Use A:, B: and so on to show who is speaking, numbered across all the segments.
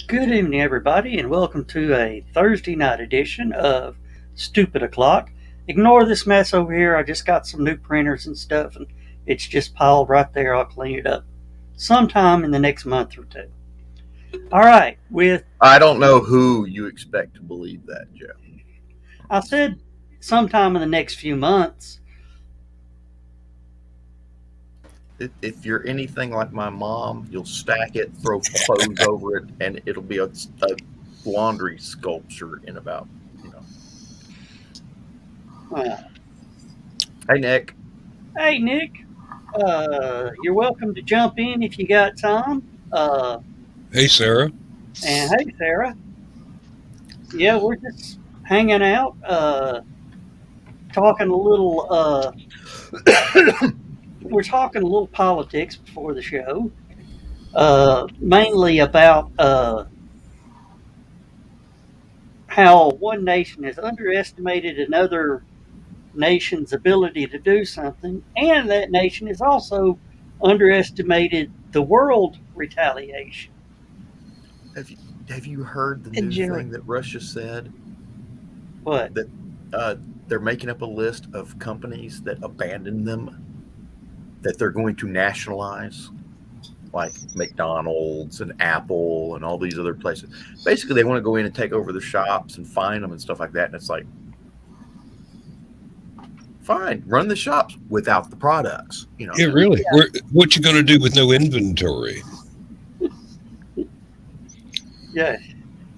A: Good evening, everybody, and welcome to a Thursday night edition of Stupid O'Clock. Ignore this mess over here. I just got some new printers and stuff, and it's just piled right there. I'll clean it up sometime in the next month or two. All right,
B: I don't know who you expect to believe that, Joe.
A: I said sometime in the next few months.
B: If you're anything like my mom, you'll stack it, throw clothes over it, and it'll be a laundry sculpture in about, Hey, Nick.
A: Hey, Nick. You're welcome to jump in if you got time.
C: Hey, Sarah.
A: And hey, Sarah. Yeah, we're just hanging out, talking a little. We're talking a little politics before the show, mainly about how one nation has underestimated another nation's ability to do something, and that nation has also underestimated the world retaliation.
B: Have you heard the new thing that Russia said?
A: What?
B: That they're making up a list of companies that abandoned them, that they're going to nationalize, like McDonald's and Apple and all these other places. Basically, they want to go in and take over the shops and fine them and stuff like that. And it's like, fine, run the shops without the products.
C: Yeah, really. Yeah. What you going to do with no inventory?
A: Yeah,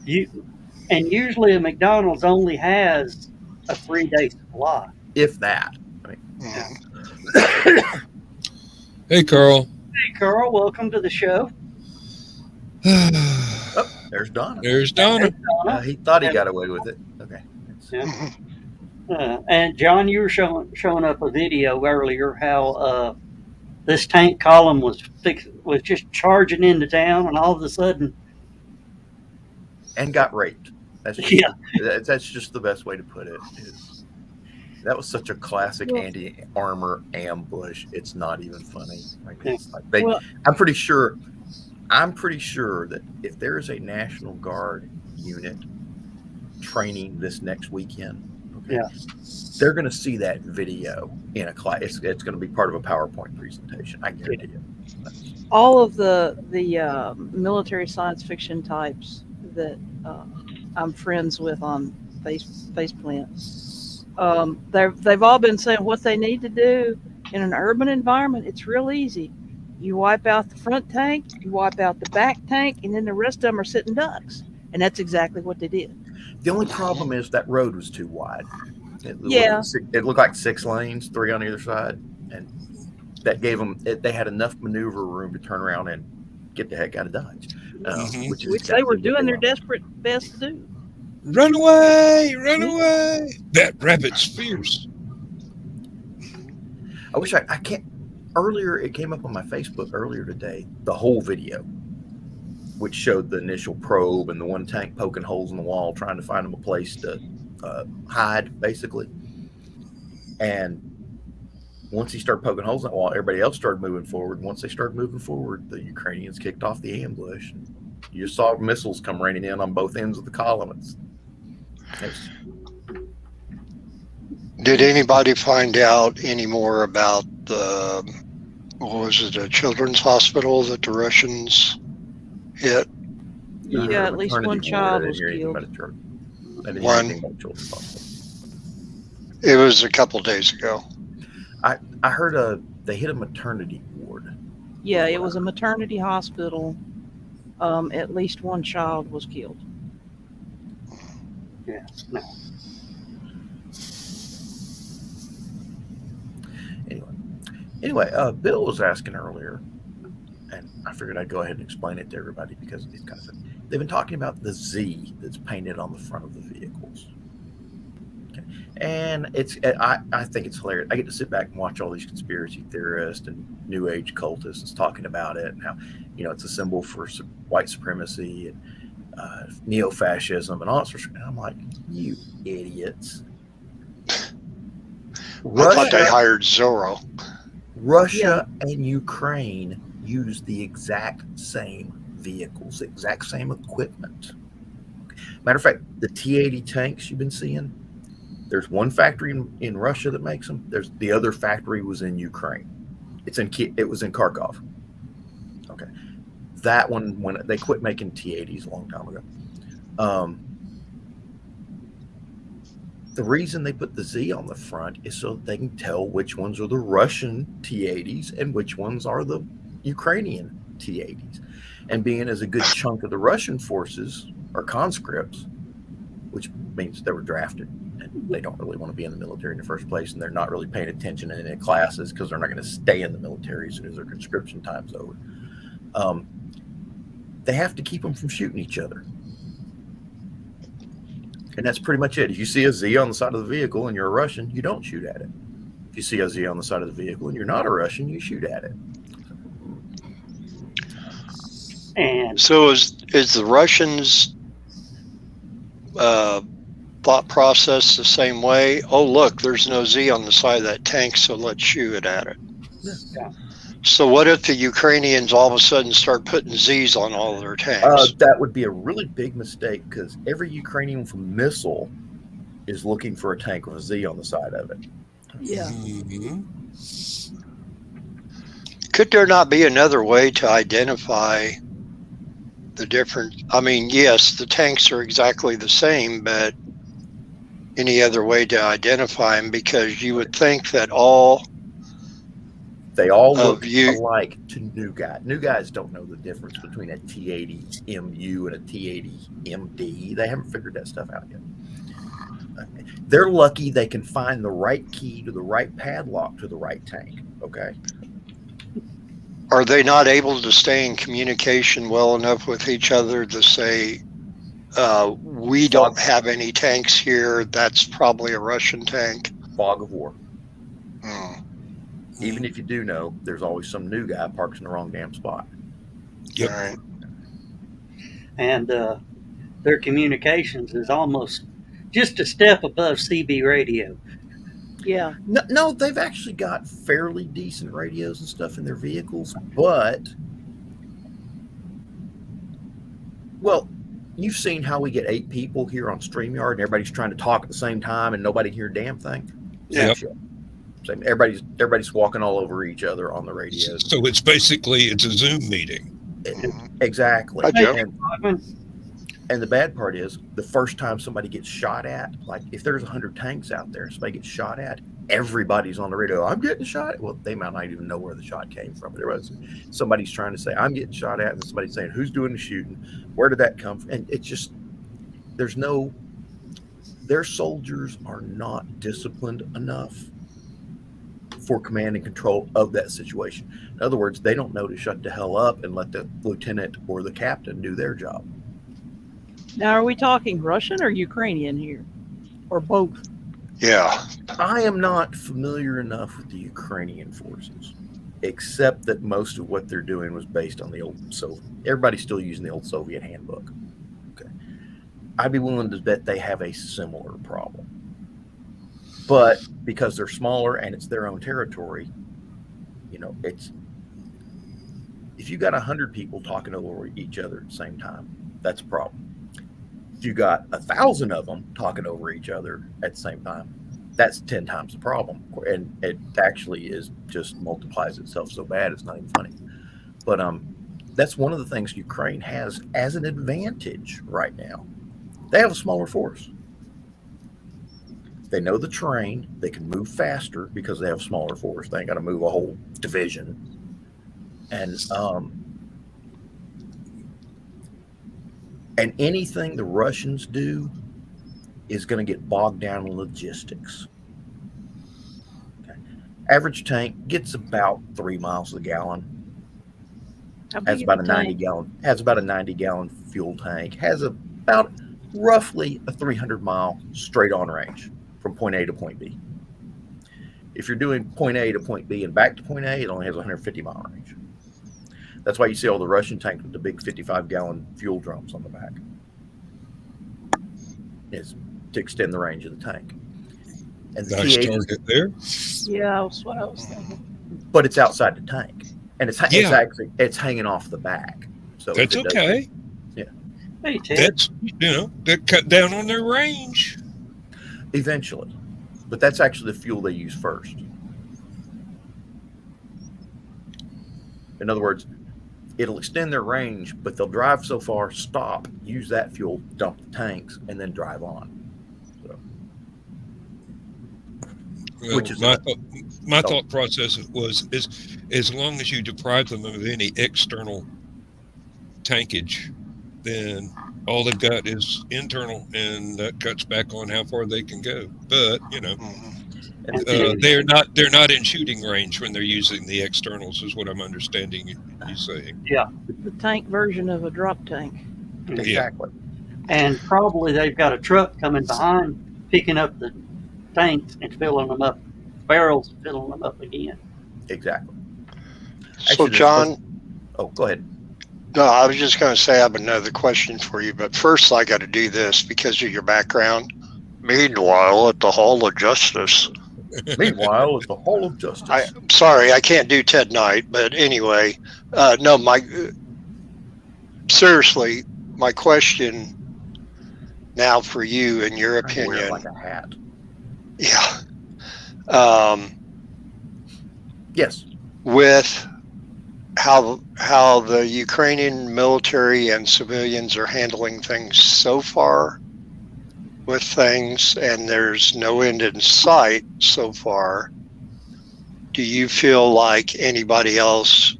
A: usually a McDonald's only has a 3-day supply,
B: if that.
C: Hey, Carl.
A: Hey, Carl. Welcome to the show.
B: Oh, there's Donna.
C: There's Donna.
B: He thought he got away with it. Okay.
A: Yeah. And John, you were showing up a video earlier how this tank column was just charging into town, and all of a sudden,
B: and got raped. That's just the best way to put it. That was such a classic anti-armor ambush. It's not even funny. I'm pretty sure that if there is a National Guard unit training this next weekend, they're going to see that video in a class. It's going to be part of a PowerPoint presentation. I guarantee you.
D: All of the military science fiction types that I'm friends with on Faceplant. They've all been saying what they need to do in an urban environment. It's real easy. You wipe out the front tank, you wipe out the back tank, and then the rest of them are sitting ducks. And that's exactly what they did.
B: The only problem is that road was too wide. It looked like 6 lanes, 3 on either side, and that gave them. They had enough maneuver room to turn around and get the heck out of Dodge, which
D: they were doing their desperate best to do.
C: Run away! Run away! That rabbit's fierce.
B: I wish I can't. Earlier, it came up on my Facebook earlier today, the whole video, which showed the initial probe and the one tank poking holes in the wall, trying to find them a place to hide, basically. And once he started poking holes in that wall, everybody else started moving forward. And once they started moving forward, the Ukrainians kicked off the ambush. You saw missiles come raining in on both ends of the column.
E: Did anybody find out any more about the children's hospital that the Russians hit?
D: Yeah, at least one child was killed.
E: It was a couple days ago.
B: I heard they hit a maternity ward.
D: Yeah, it was a maternity hospital. At least one child was killed.
A: Yeah.
B: Anyway, Bill was asking earlier, and I figured I'd go ahead and explain it to everybody because it's kind of they've been talking about the Z that's painted on the front of the vehicles. Okay. And I think it's hilarious. I get to sit back and watch all these conspiracy theorists and New Age cultists talking about it and how it's a symbol for white supremacy and neo-fascism and all that sort of stuff. And I'm like, you idiots.
E: I thought they hired Zorro.
B: Russia and Ukraine use the exact same vehicles, the exact same equipment. Matter of fact, the T-80 tanks you've been seeing, there's one factory in Russia that makes them. There's the other factory was in Ukraine. It was in Kharkov. Okay, that one, when they quit making T-80s a long time ago. The reason they put the Z on the front is so that they can tell which ones are the Russian T-80s and which ones are the Ukrainian T-80s. And being as a good chunk of the Russian forces are conscripts, which means they were drafted and they don't really want to be in the military in the first place, and they're not really paying attention in any classes because they're not going to stay in the military as soon as their conscription time's over. They have to keep them from shooting each other. And that's pretty much it. If you see a Z on the side of the vehicle and you're a Russian, you don't shoot at it. If you see a Z on the side of the vehicle and you're not a Russian, you shoot at it.
A: And
E: So is the Russians' thought process the same way? Oh, look, there's no Z on the side of that tank, so let's shoot at it.
A: yeah.
E: So what if the Ukrainians all of a sudden start putting Zs on all of their tanks?
B: That would be a really big mistake because every Ukrainian missile is looking for a tank with a Z on the side of it.
D: Yeah.
C: Mhm.
E: Could there not be another way to identify the different? I mean, yes, the tanks are exactly the same, but any other way to identify them? Because you would think that
B: They all look
E: you-
B: alike to new guys. New guys don't know the difference between a T-80 MU and a T-80 MD. They haven't figured that stuff out yet. They're lucky they can find the right key to the right padlock to the right tank. Okay.
E: are they not able to stay in communication well enough with each other to say, we don't have any tanks here, that's probably a Russian tank?
B: Fog of war.
E: Hmm.
B: Even if you do know, there's always some new guy parks in the wrong damn spot.
C: Yep.
E: All right.
A: And their communications is almost just a step above CB radio.
D: Yeah.
B: No, they've actually got fairly decent radios and stuff in their vehicles, but well, you've seen how we get 8 people here on StreamYard and everybody's trying to talk at the same time and nobody can hear a damn thing.
C: Yep.
B: Same. Everybody's walking all over each other on the radios.
C: So it's a Zoom meeting.
B: Exactly.
E: Hi, Joe.
B: And the bad part is the first time somebody gets shot at, like if there's 100 tanks out there, somebody gets shot at, everybody's on the radio. I'm getting shot. Well, they might not even know where the shot came from. There was somebody's trying to say, I'm getting shot at, and somebody's saying, who's doing the shooting? Where did that come from? And it's just, their soldiers are not disciplined enough for command and control of that situation. In other words, they don't know to shut the hell up and let the lieutenant or the captain do their job.
D: Now, are we talking Russian or Ukrainian here, or both?
E: Yeah.
B: I am not familiar enough with the Ukrainian forces, except that most of what they're doing was based on the old Soviet. Everybody's still using the old Soviet handbook. Okay, I'd be willing to bet they have a similar problem, but because they're smaller and it's their own territory, it's if you got 100 people talking over each other at the same time, that's a problem. If you got 1,000 of them talking over each other at the same time, that's 10 times the problem. And it actually is just multiplies itself so bad, it's not even funny. But that's one of the things Ukraine has as an advantage right now. They have a smaller force. They know the terrain. They can move faster because they have a smaller force. They ain't got to move a whole division. And anything the Russians do is going to get bogged down in logistics. Okay. Average tank gets about 3 miles a gallon. Has about a 90-gallon fuel tank. Has about roughly a 300-mile straight-on range from point A to point B. If you're doing point A to point B and back to point A, it only has a 150-mile range. That's why you see all the Russian tanks with the big 55-gallon fuel drums on the back. Is to extend the range of the tank. And the
C: Nice
B: T8
C: target there.
D: Yeah, that's what I was thinking.
B: but it's outside the tank, and it's hanging off the back. So
C: That's
B: if it
C: okay.
A: Hey, Ted.
C: That's, that cut down on their range.
B: eventually, but that's actually the fuel they use first. In other words, it'll extend their range, but they'll drive so far, stop, use that fuel, dump the tanks, and then drive on. So,
C: Well,
B: which is
C: my thought process was as long as you deprive them of any external tankage, then all they've got is internal, and that cuts back on how far they can go. But they're not in shooting range when they're using the externals, is what I'm understanding you saying.
A: Yeah.
D: The tank version of a drop tank.
B: exactly.
A: And probably they've got a truck coming behind picking up the tanks and filling them up, barrels and filling them up again.
B: Exactly.
E: So,
B: Actually,
E: John,
B: oh, go ahead.
E: no, I was just going to say I have another question for you, but first I got to do this because of your background. Meanwhile, at the Hall of Justice.
B: Meanwhile, at the Hall of Justice.
E: I'm sorry, I can't do Ted Knight, but anyway, no, seriously, my question now for you, in your
B: I wear it
E: opinion,
B: like a hat.
E: yeah,
B: Yes.
E: with how the Ukrainian military and civilians are handling things so far with things, and there's no end in sight so far, do you feel like anybody else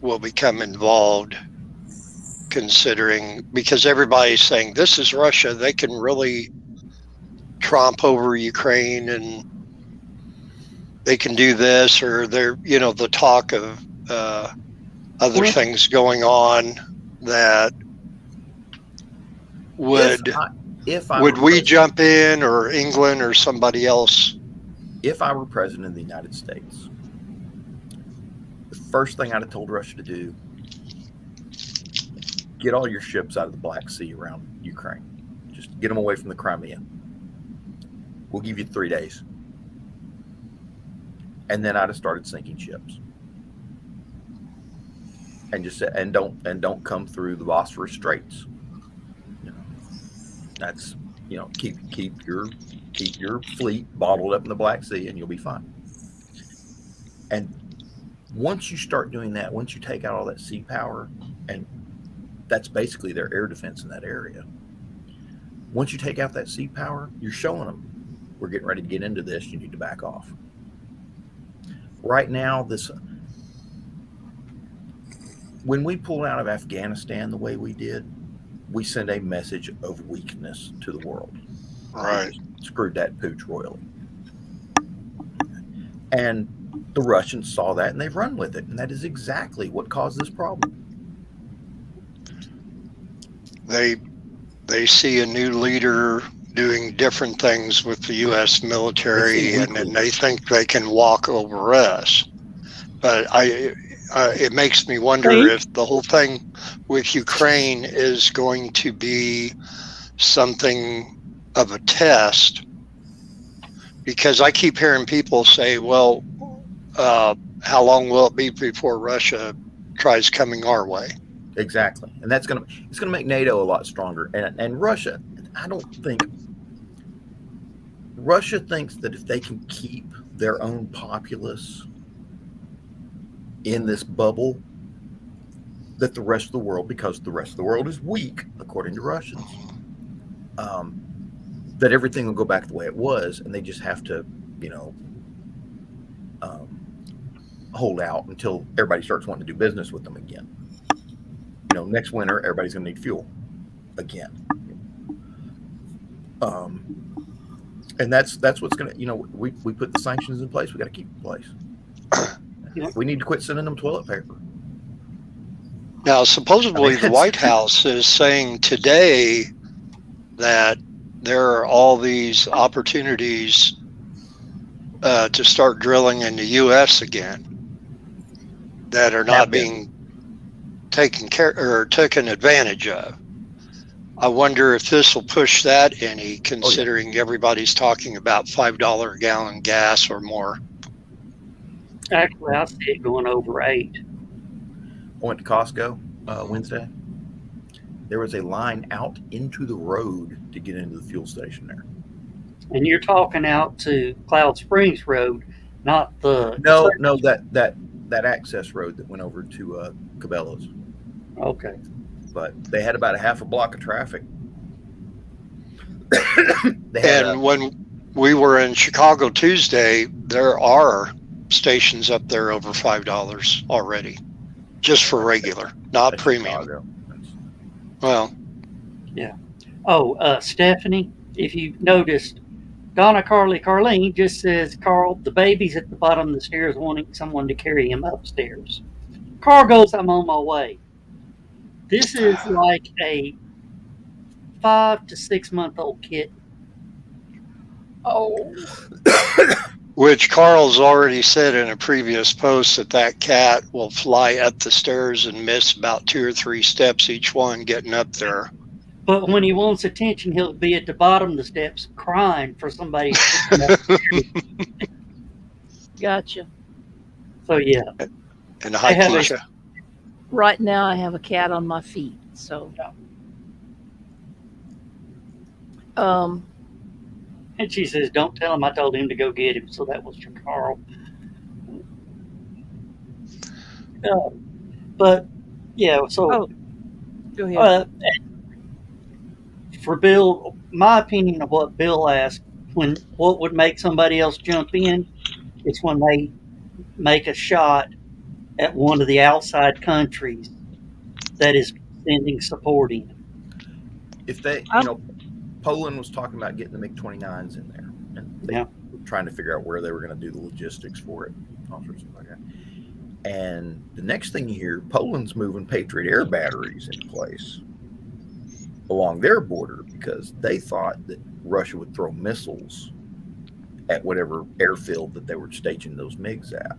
E: will become involved, considering, because everybody's saying this is Russia, they can really tromp over Ukraine and they can do this, or they're, the talk of other things going on that would we jump in, or England or somebody else?
B: If I were president of the United States, the first thing I'd have told Russia to do, get all your ships out of the Black Sea around Ukraine. Just get them away from the Crimea. We'll give you 3 days. And then I'd have started sinking ships. And just don't come through the Bosphorus Straits. That's keep your fleet bottled up in the Black Sea, and you'll be fine. And once you start doing that, once you take out all that sea power, and that's basically their air defense in that area. Once you take out that sea power, you're showing them, we're getting ready to get into this. You need to back off. Right now, when we pull out of Afghanistan the way we did, we send a message of weakness to the world.
E: Right.
B: Screwed that pooch royally. And the Russians saw that and they've run with it. And that is exactly what caused this problem.
E: They see a new leader doing different things with the U.S. military, and then they think they can walk over us. But it makes me wonder if the whole thing with Ukraine is going to be something of a test, because I keep hearing people say, well, how long will it be before Russia tries coming our way?
B: Exactly. And it's going to make NATO a lot stronger. And Russia, Russia thinks that if they can keep their own populace in this bubble, that the rest of the world, because the rest of the world is weak, according to Russians, that everything will go back the way it was, and they just have to, hold out until everybody starts wanting to do business with them again. Next winter, everybody's going to need fuel again. And that's what's going to, we put the sanctions in place. We got to keep in place. We need to quit sending them toilet paper.
E: Now, supposedly the White House is saying today that there are all these opportunities to start drilling in the U.S. again that are not being taken advantage of. I wonder if this will push that any, considering everybody's talking about $5 a gallon gas or more.
A: Actually, I see it going over $8.
B: I went to Costco. Wednesday, there was a line out into the road to get into the fuel station there.
A: And you're talking out to Cloud Springs Road, not the
B: No, that access road that went over to Cabela's.
A: Okay.
B: But they had about a half a block of traffic.
E: And when we were in Chicago Tuesday, there are stations up there over $5 already, just for regular, not premium.
B: Chicago.
E: Well,
A: Yeah. Oh, Stephanie, if you noticed, Donna Carlene just says, Carl, the baby's at the bottom of the stairs wanting someone to carry him upstairs. Carl goes, I'm on my way. This is like a 5 to 6 month old kid.
D: Oh,
E: which Carl's already said in a previous post that cat will fly up the stairs and miss about 2 or 3 steps each one getting up there.
A: But when he wants attention, he'll be at the bottom of the steps crying for somebody.
D: gotcha.
A: So, yeah.
E: And hi,
A: have a-
E: Keisha.
D: Right now, I have a cat on my feet, so.
A: And she says, don't tell him I told him to go get him. So that was for Carl. But, yeah, so
D: Go ahead.
A: For Bill, my opinion of what Bill asked, what would make somebody else jump in, is when they make a shot at one of the outside countries that is sending support in.
B: If they, Poland was talking about getting the MiG-29s in there, and they were trying to figure out where they were going to do the logistics for it, all sorts of stuff like that. And the next thing you hear, Poland's moving Patriot air batteries into place along their border because they thought that Russia would throw missiles at whatever airfield that they were stationing those MiGs at.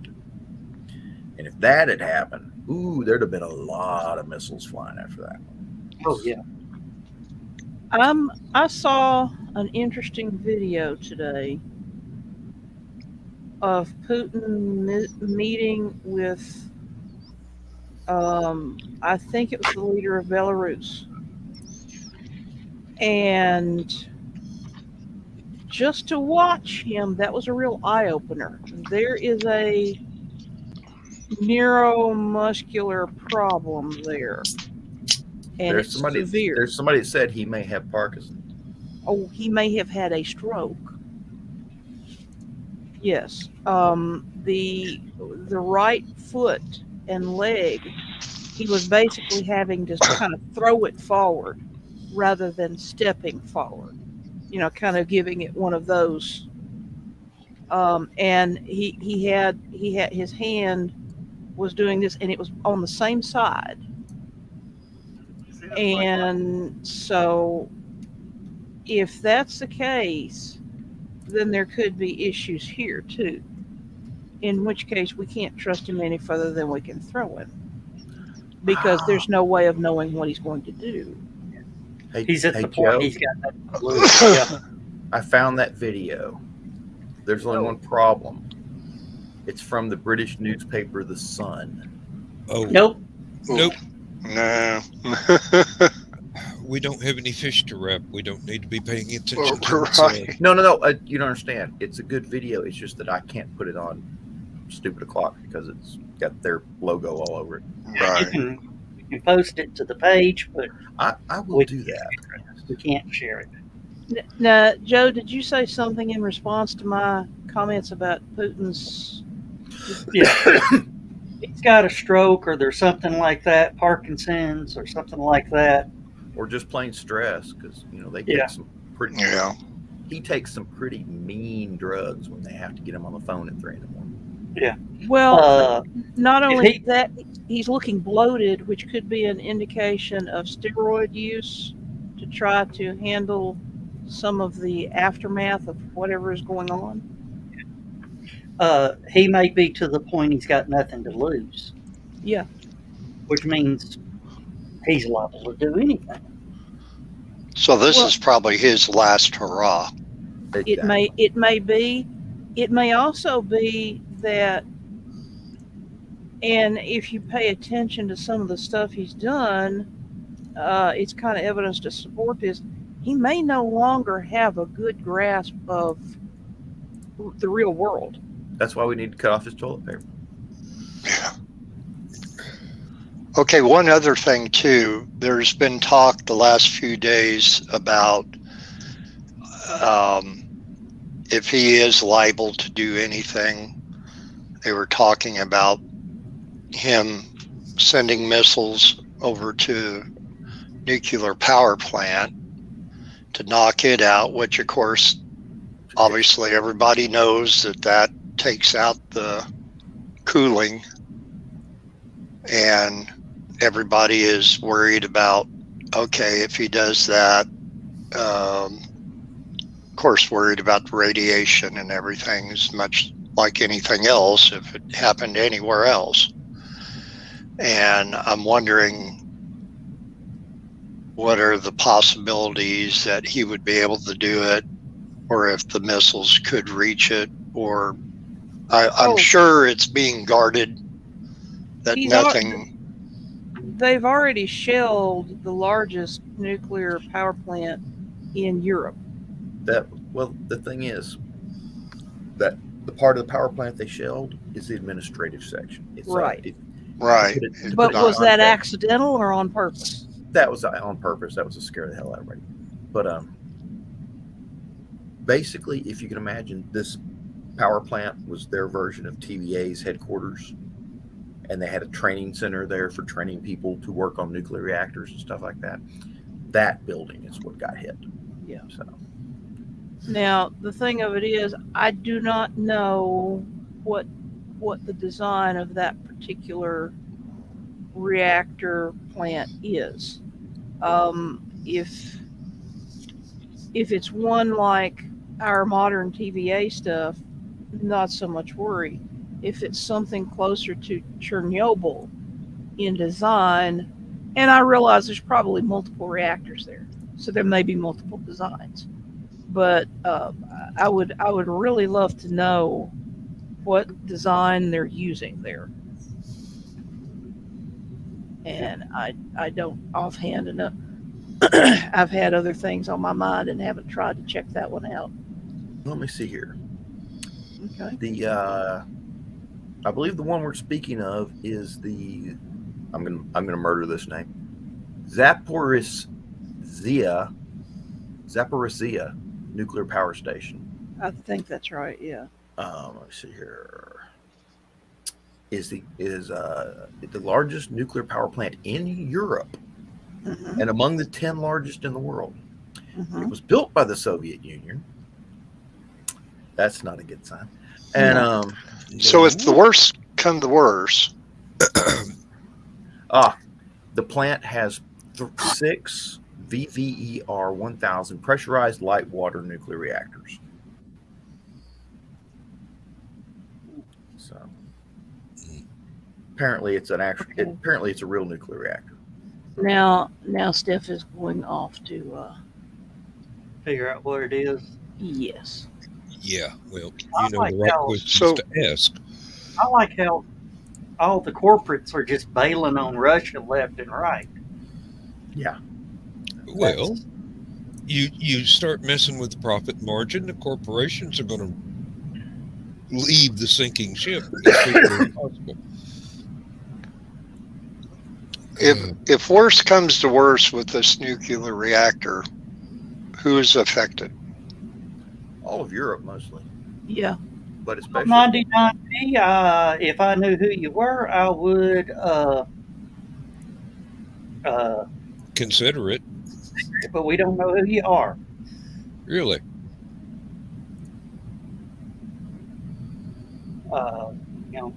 B: And if that had happened, there'd have been a lot of missiles flying after that.
A: Oh, yeah.
D: I saw an interesting video today of Putin meeting with, I think it was the leader of Belarus. And just to watch him, that was a real eye-opener. There is a neuromuscular problem there. And
B: There's
D: it's
B: somebody.
D: severe.
B: There's somebody that said he may have Parkinson's.
D: Oh, he may have had a stroke. Yes. The right foot and leg, he was basically having to kind of throw it forward rather than stepping forward. Kind of giving it one of those. And he had his hand was doing this, and it was on the same side. And so if that's the case, then there could be issues here too. In which case we can't trust him any further than we can throw him. Because there's no way of knowing what he's going to do.
A: He's at the point
B: Joe,
A: he's got that. Yeah.
B: I found that video. There's only one problem. It's from the British newspaper The Sun.
C: Oh,
A: Nope.
C: nope.
E: No.
C: We don't have any fish to wrap. We don't need to be paying attention to it.
E: Right.
B: No. You don't understand. It's a good video. It's just that I can't put it on Stupid O'Clock because it's got their logo all over it.
E: Right.
A: You can post it to the page, but
B: I will do that.
A: we can't share it.
D: Now, Joe, did you say something in response to my comments about Putin's?
A: Yeah. He's got a stroke, or there's something like that, Parkinson's, or something like that.
B: Or just plain stress because they take some pretty.
E: Yeah.
B: He takes some pretty mean drugs when they have to get him on the phone at 3 a.m.
A: Yeah.
D: Well, not only
A: he-
D: that, he's looking bloated, which could be an indication of steroid use to try to handle some of the aftermath of whatever is going on.
A: He may be to the point he's got nothing to lose.
D: Yeah.
A: Which means he's liable to do anything.
E: So this is probably his last hurrah.
D: It may be. It may also be that And if you pay attention to some of the stuff he's done, it's kind of evidence to support this. He may no longer have a good grasp of the real world.
B: That's why we need to cut off his toilet paper.
E: Yeah. Okay, one other thing too. There's been talk the last few days about if he is liable to do anything. They were talking about him sending missiles over to nuclear power plant to knock it out, which of course, obviously everybody knows that takes out the cooling, and everybody is worried about, okay, if he does that, of course worried about the radiation and everything, as much like anything else if it happened anywhere else. And I'm wondering, what are the possibilities that he would be able to do it, or if the missiles could reach it, or I'm sure it's being guarded, that
D: they've already shelled the largest nuclear power plant in Europe.
B: The thing is that the part of the power plant they shelled is the administrative section. It's
D: right.
E: Right.
D: But was that accidental or on purpose?
B: That was on purpose. That was to scare the hell out of everybody. But basically, if you can imagine, this power plant was their version of TVA's headquarters, and they had a training center there for training people to work on nuclear reactors and stuff like that. That building is what got hit.
D: Yeah.
B: So
D: now the thing of it is, I do not know what the design of that particular reactor plant is. If it's one like our modern TVA stuff, not so much worry. If it's something closer to Chernobyl in design, and I realize there's probably multiple reactors there, so there may be multiple designs, but I would really love to know what design they're using there. And I don't offhand enough. I've had other things on my mind and haven't tried to check that one out.
B: let me see here.
D: Okay.
B: I believe the one we're speaking of is the I'm gonna murder this name. Zaporizhzhia nuclear power station.
D: I think that's right. Yeah.
B: Let me see here. Is the largest nuclear power plant in Europe,
D: Mm-hmm.
B: and among the 10 largest in the world.
D: Mm-hmm.
B: It was built by the Soviet Union. That's not a good sign. And
E: so if the worst come to worst,
B: the plant has 6 VVER 1000 pressurized light water nuclear reactors. So apparently it's apparently it's a real nuclear reactor.
D: Now Steph is going off to
A: Figure out what it is.
D: yes.
C: Yeah, well,
A: I
C: you know
A: like
C: the right
A: how-
C: questions to ask.
A: I like how all the corporates are just bailing on Russia left and right.
B: Yeah.
C: Well, you start messing with the profit margin, the corporations are going to leave the sinking ship as quickly as possible.
E: if worst comes to worst with this nuclear reactor, who is affected?
B: All of Europe mostly,
D: Yeah.
B: but especially
A: 99P, if I knew who you were, I would
C: Consider it.
A: but we don't know who you are.
C: Really.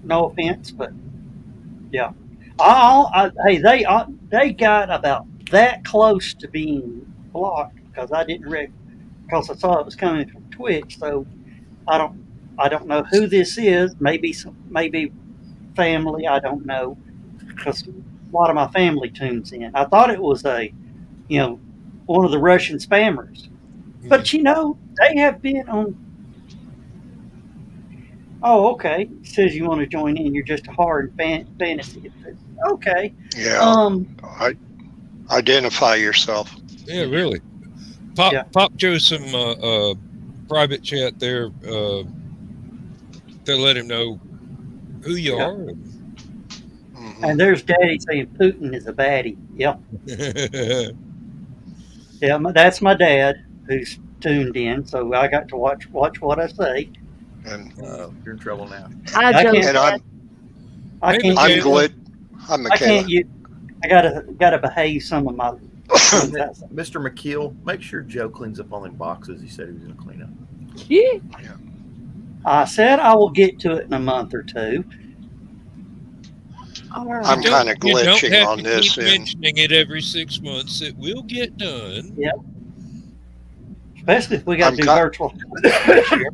A: No offense, but yeah. Hey, they got about that close to being blocked because I didn't because I saw it was coming from Twitch. So I don't know who this is. Maybe family. I don't know because a lot of my family tunes in. I thought it was one of the Russian spammers, but they have been Oh, okay. It says you want to join in. You're just a hard fantasy. Okay.
E: Yeah,
A: Um.
E: identify yourself.
C: Yeah, really. Pop
A: Yeah.
C: Joe some private chat there to let him know who you
A: Yeah.
C: are.
E: Mhm.
A: And there's Daddy saying Putin is a baddie. Yep. Yeah. That's my dad who's tuned in, so I got to watch what I say.
E: And
B: You're in trouble now.
D: Hi,
A: I
D: Joe.
A: can't.
E: and
A: I
C: Hey,
A: can't
E: I'm
A: use.
C: Michaela.
E: Glit. I'm
A: I can't
E: Michaela.
A: use. I gotta behave some of my things I say.
B: Mr. McKeel, make sure Joe cleans up all them boxes he said he was going to clean up.
D: Yeah.
A: I said I will get to it in a month or two.
D: All right.
E: I'm kind of
C: You don't
E: glitching
C: have
E: on
C: to
E: this
C: keep
E: end.
C: mentioning it every 6 months. It will get done.
A: Yeah. Especially if we got
E: I'm
A: to do
E: ki-
A: virtual next year.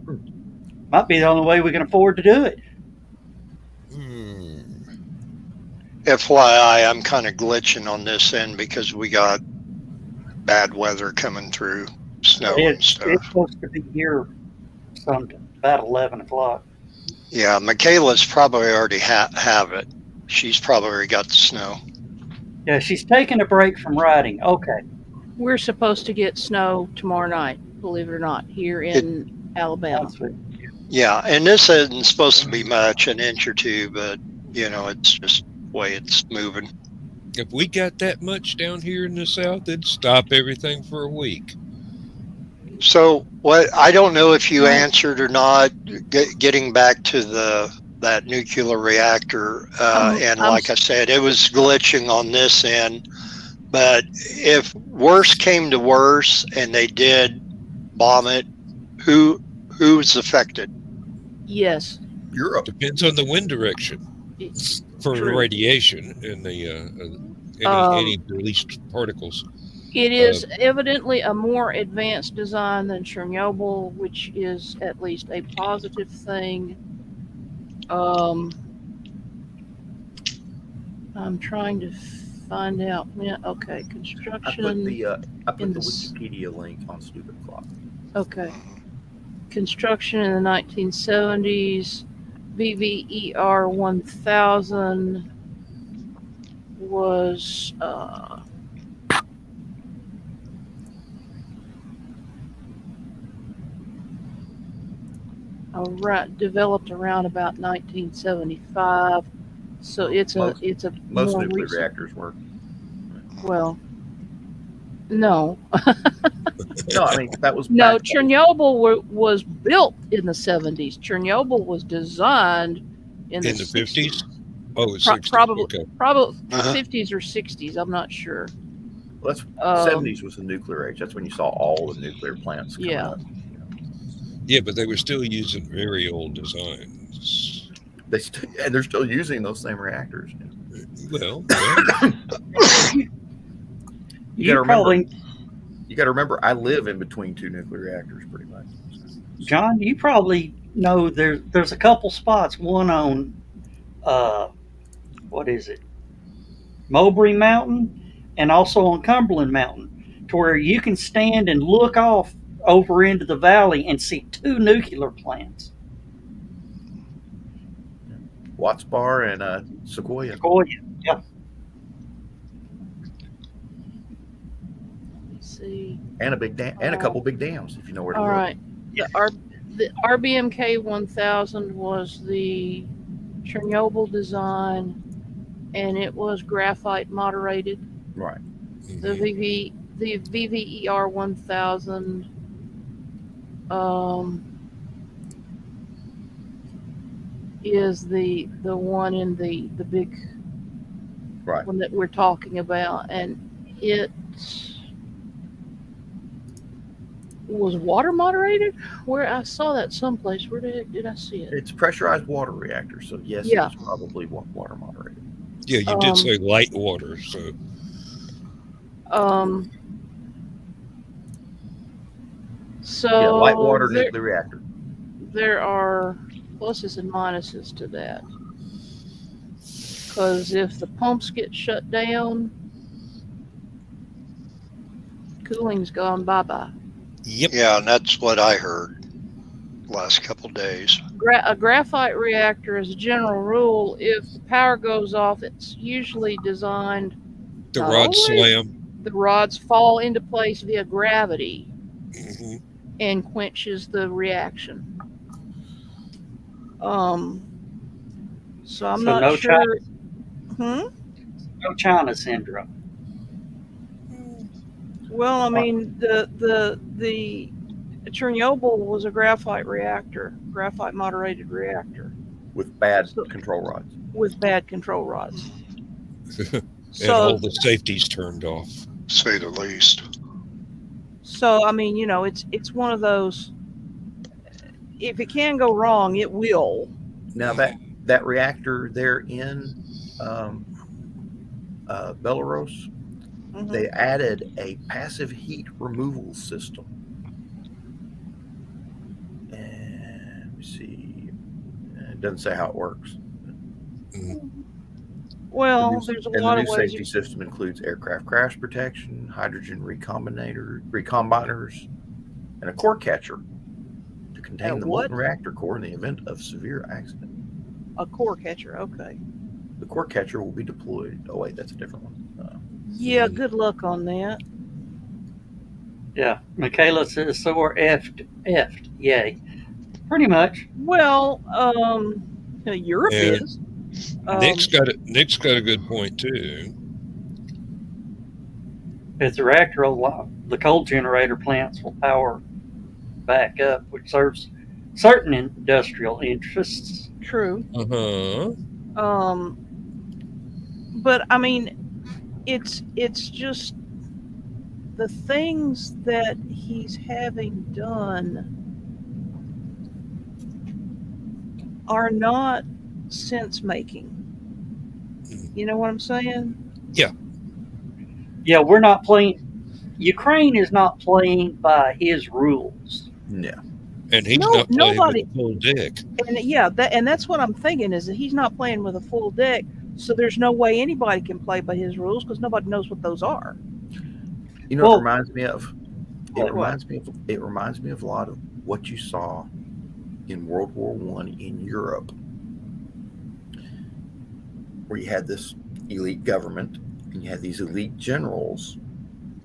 A: Might be the only way we can afford to do it.
E: FYI, I'm kind of glitching on this end because we got bad weather coming through, snow and
A: It's
E: stuff.
A: supposed to be here sometime about 11 o'clock.
E: Yeah, Michaela's probably already have it. She's probably already got the snow.
A: Yeah, she's taking a break from riding. Okay.
D: We're supposed to get snow tomorrow night, believe it or not, here in Alabama.
A: That's it.
E: Yeah, and this isn't supposed to be much, an inch or two, but it's just the way it's moving.
C: If we got that much down here in the South, it'd stop everything for a week.
E: So what? I don't know if you answered or not. Getting back to that nuclear reactor, and like I said, it was glitching on this end. But if worse came to worse, and they did bomb it, who's affected?
D: Yes.
B: Europe.
C: Depends on the wind direction for
D: True.
C: radiation and the any released particles.
D: It is evidently a more advanced design than Chernobyl, which is at least a positive thing. I'm trying to find out. Yeah, okay, construction.
B: I put
D: in
B: the
D: the
B: Wikipedia link on Stupid Clock.
D: Okay. Construction in the 1970s. VVER 1000 was developed around about 1975. So it's a
B: Most
D: more
B: nuclear
D: recent.
B: reactors were.
D: Well, no.
B: No, I mean that was
D: No,
B: back then.
D: Chernobyl was built in the 70s. Chernobyl was designed in the
C: 50s. Oh, it's 60s.
D: Probably,
C: Okay.
D: probably 50s or 60s. I'm not sure.
B: Well, that's 70s was the nuclear age. That's when you saw all the nuclear plants coming
D: Yeah.
B: up.
C: Yeah, but they were still using very old designs.
B: And they're still using those same reactors.
C: Well,
B: You got to remember, I live in between two nuclear reactors, pretty much.
A: John, you probably know there's a couple spots. One on what is it? Mowbray Mountain, and also on Cumberland Mountain, to where you can stand and look off over into the valley and see two nuclear plants.
B: Watts Bar and Sequoia.
A: Yeah.
D: Let's see.
B: And a couple big dams, if you know where to
D: All
B: look.
D: right. The RBMK 1000 was the Chernobyl design, and it was graphite moderated.
B: Right.
D: The VVER 1000 is the one in the big
B: Right.
D: one that we're talking about, and it was water moderated. Where I saw that someplace. Where the heck did I see it?
B: It's pressurized water reactor, so yes,
D: Yeah.
B: it's probably water moderated.
C: yeah, you did say light water, so
D: So
B: Yeah, light water nuclear reactor.
D: there are pluses and minuses to that. Because if the pumps get shut down, cooling's gone bye-bye.
C: yep.
E: Yeah, and that's what I heard. last couple days.
D: A graphite reactor, as a general rule, if the power goes off, it's usually designed.
C: The
D: not
C: rods
D: only
C: slam.
D: The rods fall into place via gravity
C: Hmm.
D: and quenches the reaction. So I'm
A: So
D: not
A: no
D: sure.
A: No China syndrome.
D: Well, I mean, the Chernobyl was a graphite reactor, graphite moderated reactor
B: with bad
D: So-
B: control rods.
D: with bad control rods.
C: And
D: So,
C: all the safeties turned off.
E: Say the least.
D: so I mean, it's one of those. If it can go wrong, it will.
B: Now that reactor there in Belarus,
D: Mhm.
B: they added a passive heat removal system. And let me see. It doesn't say how it works.
D: Well, there's a lot
B: the
D: of
B: new
D: ways.
B: safety system includes aircraft crash protection, hydrogen recombiners, and a core catcher to contain
D: A
B: the
D: what?
B: molten reactor core in the event of severe accident.
D: A core catcher, okay.
B: The core catcher will be deployed. Oh wait, that's a different one.
D: Yeah, good luck on that.
A: Yeah, Michaela says so are effed. Yay. Pretty much.
D: Well, Europe
C: Yeah.
D: is.
C: Nick's got a good point too.
A: If the reactor will, the coal generator plants will power back up, which serves certain industrial interests.
D: True.
C: Uh-huh.
D: But I mean, it's just the things that he's having done are not sense making. You know what I'm saying?
A: Yeah, we're not playing. Ukraine is not playing by his rules.
B: No.
C: And he's
D: No,
C: not playing
D: nobody-
C: with a full deck.
D: And that's what I'm thinking is that he's not playing with a full deck, so there's no way anybody can play by his rules because nobody knows what those are.
B: You know
A: Well-
B: what it reminds me of? It
A: What?
B: reminds me of a lot of what you saw in World War I in Europe, where you had this elite government and you had these elite generals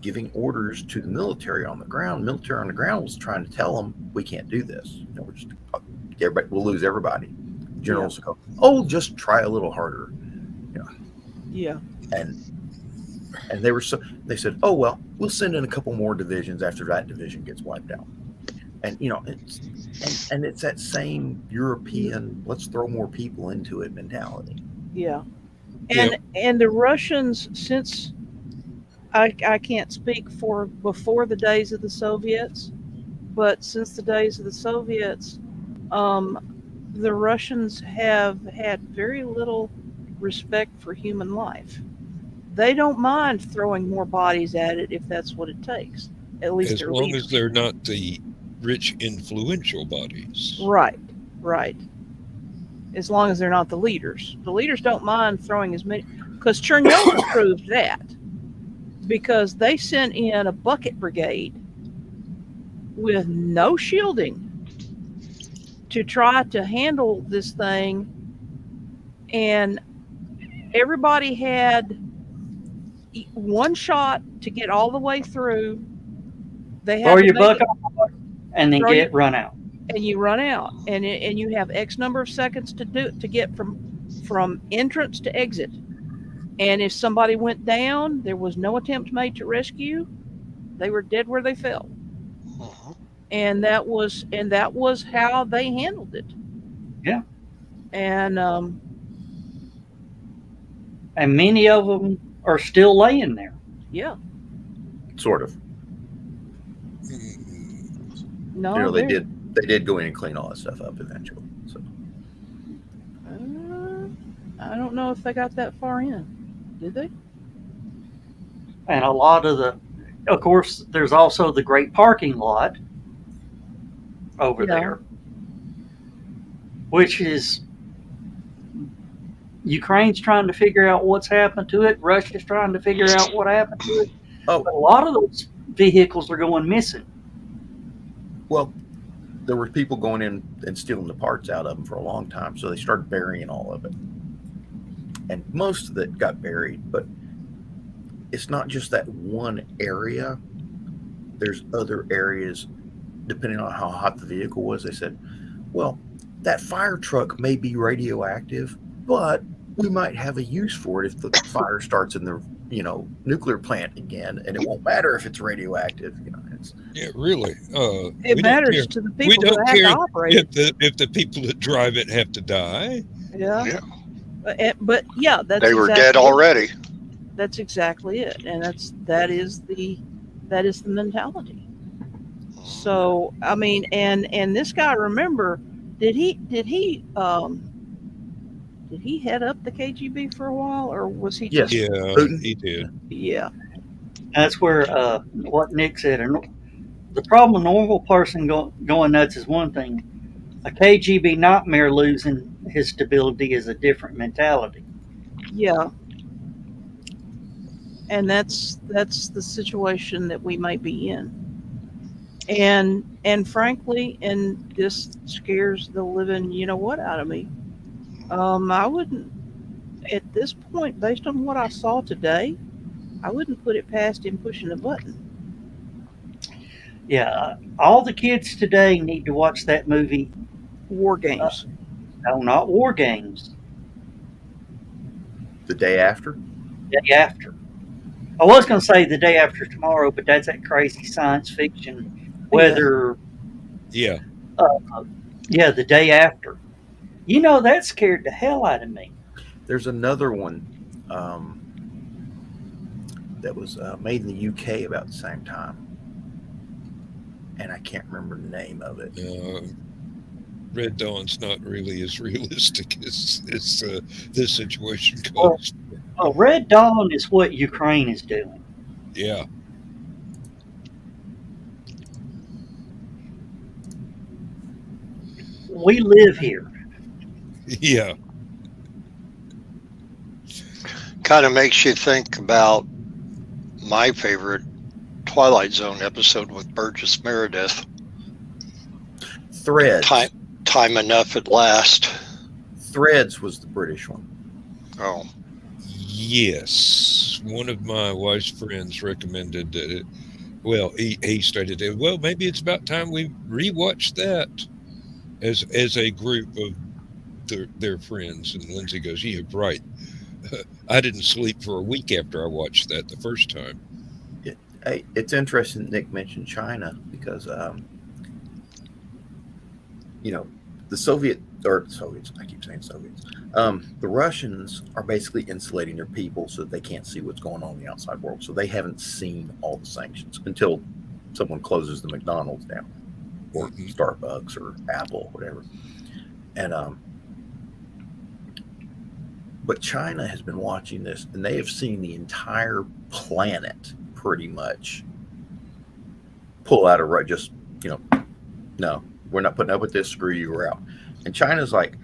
B: giving orders to the military on the ground. The military on the ground was trying to tell them, we can't do this. We'll lose everybody. Generals go, oh, just try a little harder.
D: Yeah.
B: And they said, oh, well, we'll send in a couple more divisions after that division gets wiped out. And, it's that same European, let's throw more people into it mentality.
D: Yeah. And the Russians, since I can't speak for before the days of the Soviets, but since the days of the Soviets, the Russians have had very little respect for human life. They don't mind throwing more bodies at it if that's what it takes. At least
C: As long as they're not the rich, influential bodies.
D: Right. As long as they're not the leaders. The leaders don't mind throwing as many, because Chernobyl proved that. Because they sent in a bucket brigade with no shielding to try to handle this thing, and everybody had one shot to get all the way through. They had
A: Throw
D: to
A: your
D: make
A: bucket and then run out.
D: and you run out, and you have X number of seconds to get from entrance to exit. And if somebody went down, there was no attempt made to rescue. They were dead where they fell.
E: Uh-huh.
D: And that was how they handled it.
A: Yeah.
D: And
A: many of them are still laying there.
D: yeah.
B: Sort of.
D: No,
B: They did go in and clean all that stuff up eventually. So
D: I don't know if they got that far in. Did they?
A: And a lot of course, there's also the great parking lot over there, which is Ukraine's trying to figure out what's happened to it. Russia's trying to figure out what happened to it.
B: Oh.
A: But a lot of those vehicles are going missing.
B: Well, there were people going in and stealing the parts out of them for a long time, so they started burying all of it. And most of it got buried, but it's not just that one area. There's other areas, depending on how hot the vehicle was. They said, well, that fire truck may be radioactive, but we might have a use for it if the fire starts in the nuclear plant again, and it won't matter if it's radioactive.
C: Yeah, really.
D: It matters to the people who have to operate it.
C: If the people that drive it have to die.
D: Yeah. But yeah,
E: they were dead already.
D: That's exactly it, and that is the mentality. So I mean, and this guy, remember, did he head up the KGB for a while, or was he?
B: Yes.
C: Yeah,
B: Putin.
C: He did.
D: Yeah.
A: That's where what Nick said. The problem, a normal person going nuts is one thing. A KGB nightmare losing his stability is a different mentality.
D: Yeah. And that's the situation that we might be in. And frankly, and this scares the living out of me. I wouldn't, at this point, based on what I saw today, I wouldn't put it past him pushing a button.
A: Yeah, all the kids today need to watch that movie.
D: War Games.
A: No, not War Games.
B: The Day After?
A: Day After. I was going to say The Day After Tomorrow, but that's that crazy science fiction. Whether...
C: Yeah.
A: Yeah, The Day After. That scared the hell out of me.
B: There's another one that was made in the UK about the same time. And I can't remember the name of it.
C: Red Dawn's not really as realistic as this situation goes.
A: Well, Red Dawn is what Ukraine is doing.
C: Yeah.
A: We live here.
C: Yeah.
E: Kind of makes you think about my favorite Twilight Zone episode with Burgess Meredith.
B: Threads.
E: Time enough at last.
B: Threads was the British one.
E: Oh.
C: Yes. One of my wife's friends recommended that it. Well, he stated that, well, maybe it's about time we rewatch that as a group of their friends. And Lindsay goes, yeah, right. I didn't sleep for a week after I watched that the first time.
B: It's interesting Nick mentioned China because, the Soviets, I keep saying Soviets, the Russians are basically insulating their people so that they can't see what's going on in the outside world. So they haven't seen all the sanctions until someone closes the McDonald's down or Starbucks or Apple, whatever. And, but China has been watching this, and they have seen the entire planet pretty much pull out of just, no, we're not putting up with this. Screw you, we're out. And China's like,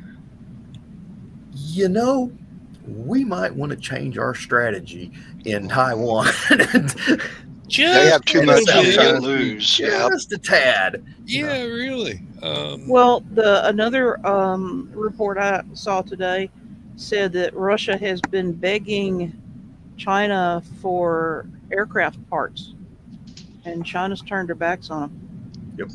B: we might want to change our strategy in Taiwan.
E: They have too much to lose.
B: Just a tad.
C: Yeah, really.
D: Well, another report I saw today said that Russia has been begging China for aircraft parts, and China's turned their backs on them.
B: Yep.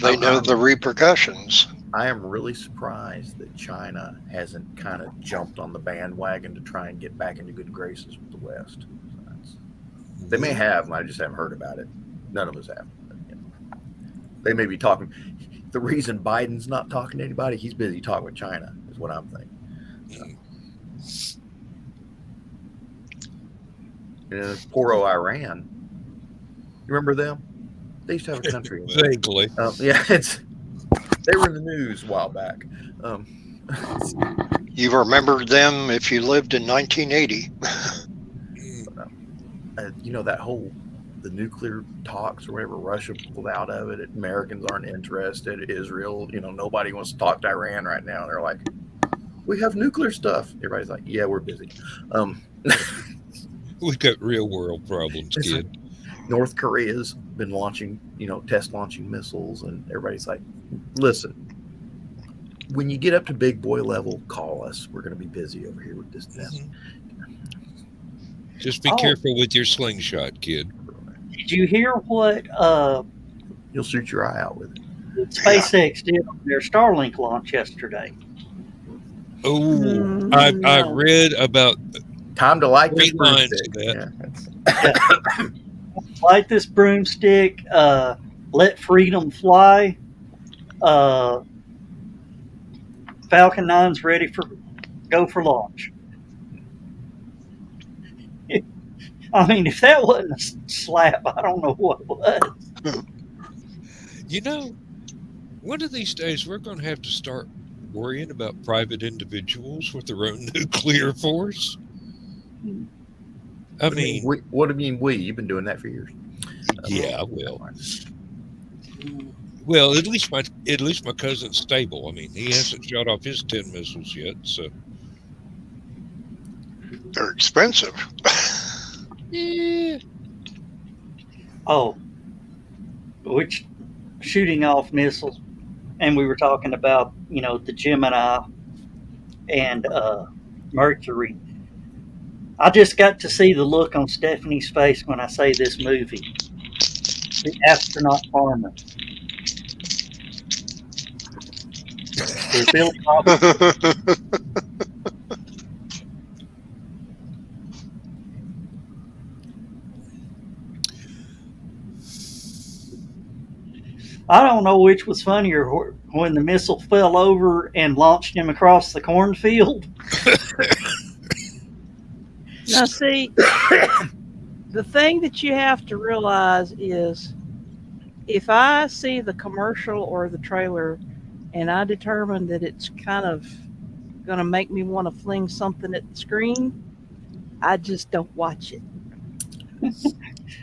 E: They know the repercussions.
B: I am really surprised that China hasn't kind of jumped on the bandwagon to try and get back into good graces with the West. They may have, I just haven't heard about it. None of us have. They may be talking. The reason Biden's not talking to anybody, he's busy talking with China, is what I'm thinking. Poor old Iran. You remember them? They used to have a country.
C: Vaguely.
B: Yeah, they were in the news a while back.
E: You remembered them if you lived in 1980.
B: The nuclear talks or whatever, Russia pulled out of it. Americans aren't interested. Israel, nobody wants to talk to Iran right now. They're like, we have nuclear stuff. Everybody's like, yeah, we're busy.
C: We've got real world problems, kid.
B: North Korea's been launching, test launching missiles, and everybody's like, listen, when you get up to big boy level, call us. We're going to be busy over here with this mess.
C: Just be careful with your slingshot, kid.
A: Did you hear what
B: you'll shoot your eye out with it?
A: SpaceX did on their Starlink launch yesterday?
C: Oh, I read about
B: time to light this
C: broomstick.
A: Light this broomstick. Let freedom fly. Falcon 9's ready for go for launch. I mean, if that wasn't a slap, I don't know what was.
C: One of these days we're going to have to start worrying about private individuals with their own nuclear force.
B: What do you mean we? You've been doing that for years.
C: Yeah, well, at least my cousin's stable. I mean, he hasn't shot off his 10 missiles yet, so
E: they're expensive.
C: Yeah.
A: Oh, which shooting off missiles, and we were talking about the Gemini and Mercury. I just got to see the look on Stephanie's face when I say this movie, The Astronaut Farmer. Billy Bob. I don't know which was funnier, when the missile fell over and launched him across the cornfield.
D: Now, see, the thing that you have to realize is, if I see the commercial or the trailer and I determine that it's kind of going to make me want to fling something at the screen, I just don't watch it.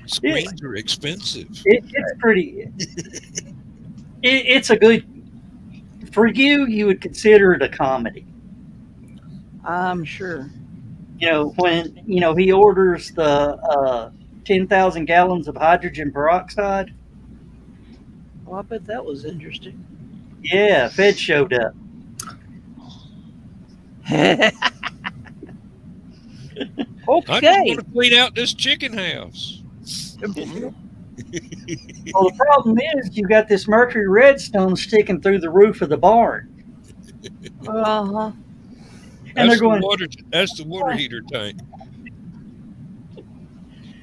C: Screens are expensive.
A: It's pretty. It's a good. For you, you would consider it a comedy.
D: I'm sure.
A: When he orders the 10,000 gallons of hydrogen peroxide.
D: Well, I bet that was interesting.
A: Yeah, Fed showed up.
D: Okay.
C: I just want to clean out this chicken house.
A: Well, the problem is you got this mercury redstone sticking through the roof of the barn.
D: Uh-huh.
A: And they're going.
C: That's the water heater tank.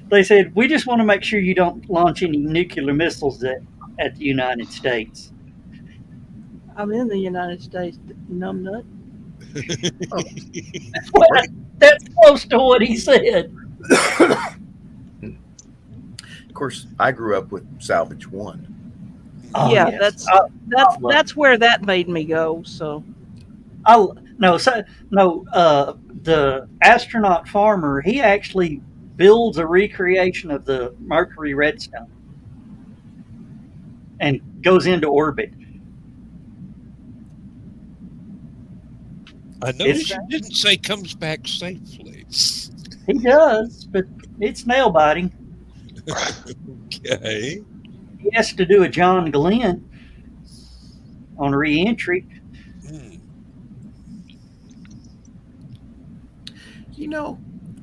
A: They said, we just want to make sure you don't launch any nuclear missiles at the United States.
D: I'm in the United States, numbnut.
A: Well, that's close to what he said.
B: Of course, I grew up with Salvage One.
A: Oh,
D: yeah,
A: yes.
D: that's where that made me go. So,
A: the astronaut farmer, he actually builds a recreation of the Mercury redstone and goes into orbit.
C: I noticed you didn't say comes back safely.
A: He does, but it's nail biting.
C: Okay.
A: He has to do a John Glenn on re-entry.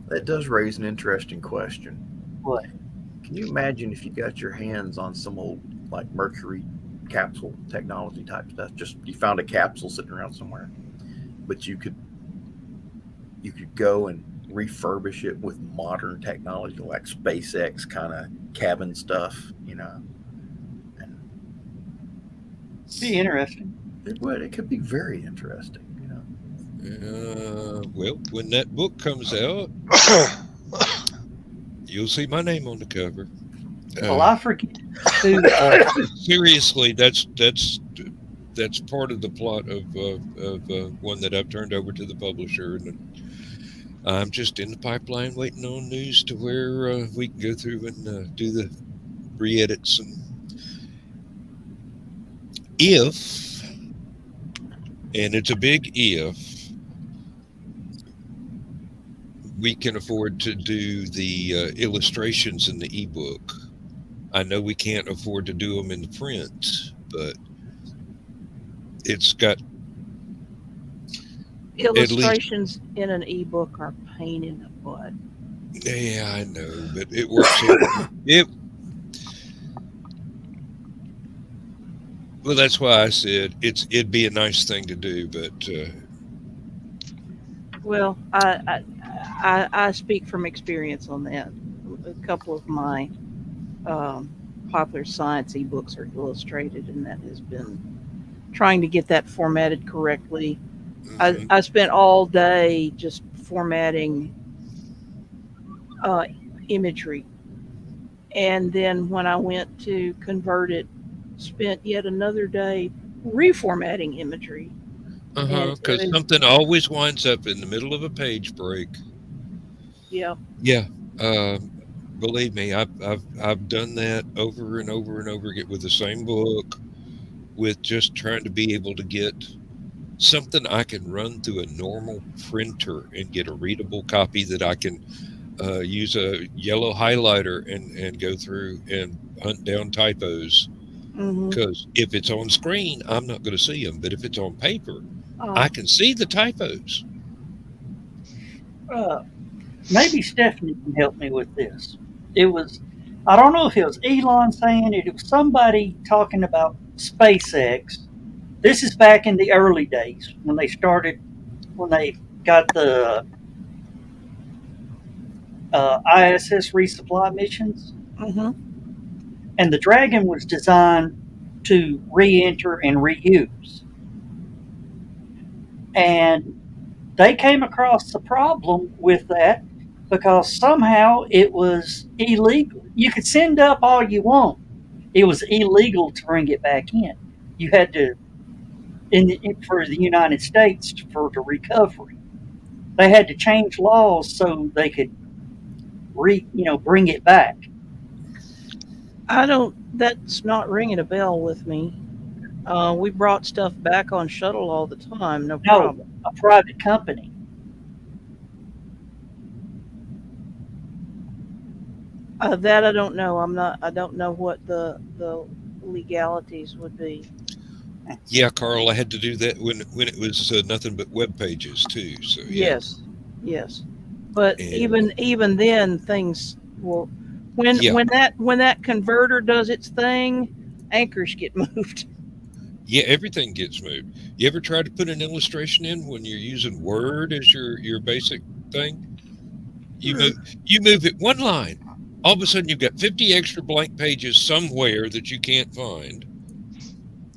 B: That does raise an interesting question.
A: What?
B: Can you imagine if you got your hands on some old Mercury capsule technology type stuff? Just you found a capsule sitting around somewhere, but you could go and refurbish it with modern technology like SpaceX kind of cabin stuff, And
A: Be interesting.
B: It would. It could be very interesting,
C: Well, when that book comes out, you'll see my name on the cover.
A: Well, I forget who.
C: Seriously, that's part of the plot of one that I've turned over to the publisher, and I'm just in the pipeline waiting on news to where we can go through and do the re-edits. And it's a big if, we can afford to do the illustrations in the ebook. I know we can't afford to do them in the prints, but it's got at least.
D: Illustrations in an ebook are a pain in the butt.
C: Yeah, I know, but it works. Well, that's why I said it'd be a nice thing to do, but
D: Well, I speak from experience on that. A couple of my um, popular science ebooks are illustrated, and that has been trying to get that formatted correctly.
C: mhm.
D: I spent all day just formatting uh, imagery, and then when I went to convert it, spent yet another day reformatting imagery, and it
C: Because
D: is
C: something always winds up in the middle of a page break.
D: yeah.
C: Yeah, um, believe me, I've done that over and over and over again with the same book, with just trying to be able to get something I can run through a normal printer and get a readable copy that I can use a yellow highlighter and go through and hunt down typos.
D: Hmm.
C: Because if it's on screen, I'm not going to see them, but if it's on paper, I
D: Uh,
C: can see the typos.
A: Uh, maybe Stephanie can help me with this. It was, I don't know if it was Elon saying it, it was somebody talking about SpaceX. This is back in the early days when they started, when they got the ISS resupply missions.
D: hmm.
A: And the Dragon was designed to re enter and reuse. And they came across the problem with that because somehow it was illegal. You could send up all you want, it was illegal to bring it back in. You had to, for the United States for the recovery, they had to change laws so they could bring it back.
D: I don't. That's not ringing a bell with me. We brought stuff back on shuttle all the time, no
A: No,
D: problem.
A: a private company.
D: That I don't know. I'm not. I don't know what the legalities would be.
C: Yeah, Carl, I had to do that when it was nothing but web pages too. So yeah,
D: Yes, yes. But
C: and
D: even then, things will
C: yeah,
D: when that converter does its thing, anchors get moved.
C: yeah, everything gets moved. You ever try to put an illustration in when you're using Word as your basic thing? You move you move it one line. All of a sudden, you've got 50 extra blank pages somewhere that you can't find,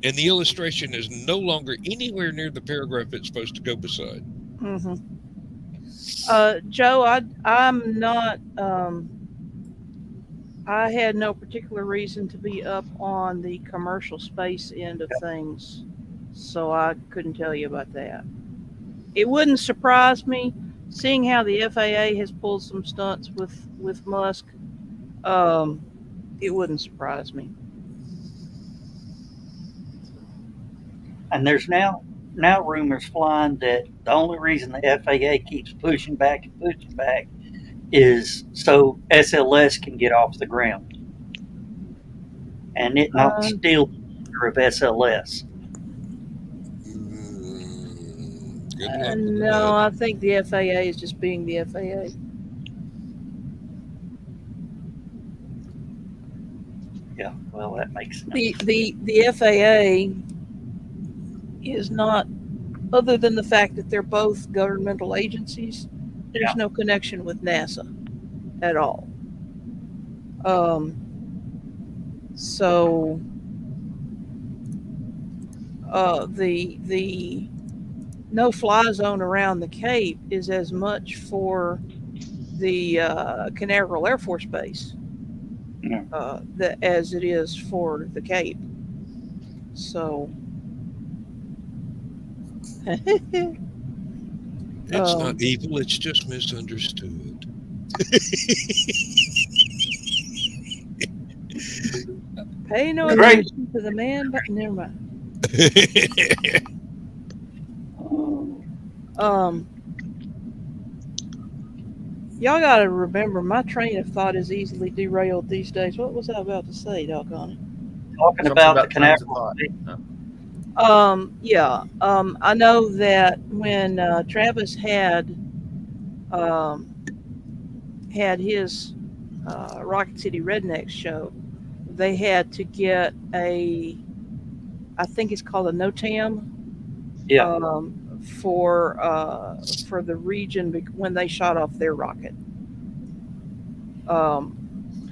C: and the illustration is no longer anywhere near the paragraph it's supposed to go beside.
D: Hmm. Joe, I'm not. I had no particular reason to be up on the commercial space end of things, so I couldn't tell you about that. It wouldn't surprise me, seeing how the FAA has pulled some stunts with Musk. Um, it wouldn't surprise me.
A: And there's now rumors flying that the only reason the FAA keeps pushing back is so SLS can get off the ground and it not
D: Uh,
A: steal the thunder of SLS.
C: Good luck with
D: no,
C: that.
D: I think the FAA is just being the FAA.
A: Yeah, well, that makes
D: The
A: sense.
D: the the FAA is not, other than the fact that they're both governmental agencies. There's
A: Yeah,
D: no connection with NASA at all. Um, so the no fly zone around the Cape is as much for the Canaveral Air Force Base
A: yeah.
D: as it is for the Cape. So
C: It's not
D: um,
C: evil, it's just misunderstood.
D: pay no
A: Great.
D: attention to the man, but never mind. Um, Y'all got to remember, my train of thought is easily derailed these days. What was I about to say, doggone it?
A: Talking
B: Something
A: about the
B: about trains of
A: canal.
B: thought. No.
D: Yeah. I know that when Travis um, had his Rocket City Rednecks show, they had to get I think it's called a NOTAM,
A: Yeah.
D: for the region when they shot off their rocket.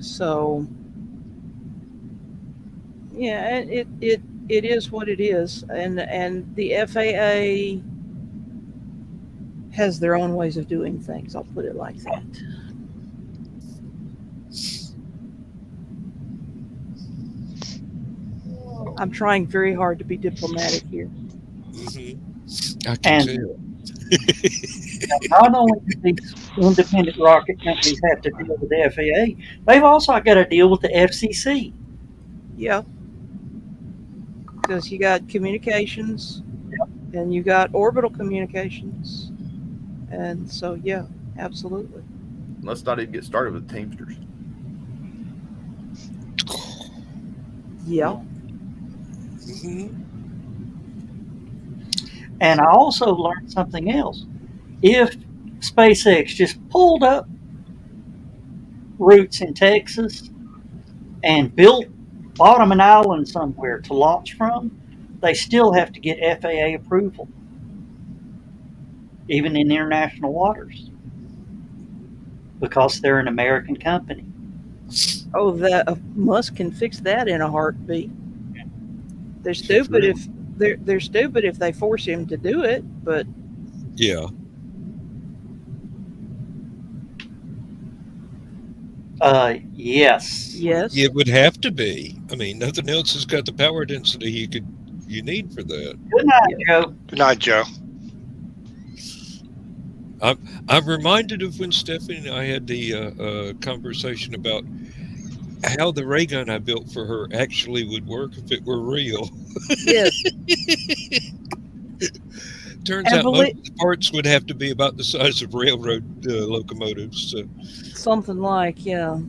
D: So yeah, it is what it is, and the FAA has their own ways of doing things. I'll put it like that. I'm trying very hard to be diplomatic here.
C: I can
A: And
C: tell.
A: not only do these independent rocket companies have to deal with the FAA, they've also got to deal with the FCC.
D: Yeah, because you got communications, and you got orbital communications, and so yeah, absolutely.
B: Let's not even get started with Teamsters.
D: Yeah.
A: And I also learned something else. If SpaceX just pulled up roots in Texas and bought them an island somewhere to launch from, they still have to get FAA approval, even in international waters, because they're an American company.
D: Oh, that Musk can fix that in a heartbeat. They're stupid if they're stupid if they force him to do it, but
C: Yeah.
A: Yes.
D: yes.
C: It would have to be. I mean, nothing else has got the power density you need for that.
A: Good night, Joe.
E: Good night, Joe.
C: I'm reminded of when Stephanie and I had the conversation about how the ray gun I built for her actually would work if it were real.
D: Yes.
C: Turns out most of the parts would have to be about the size of railroad locomotives. So.
D: Something like, yeah.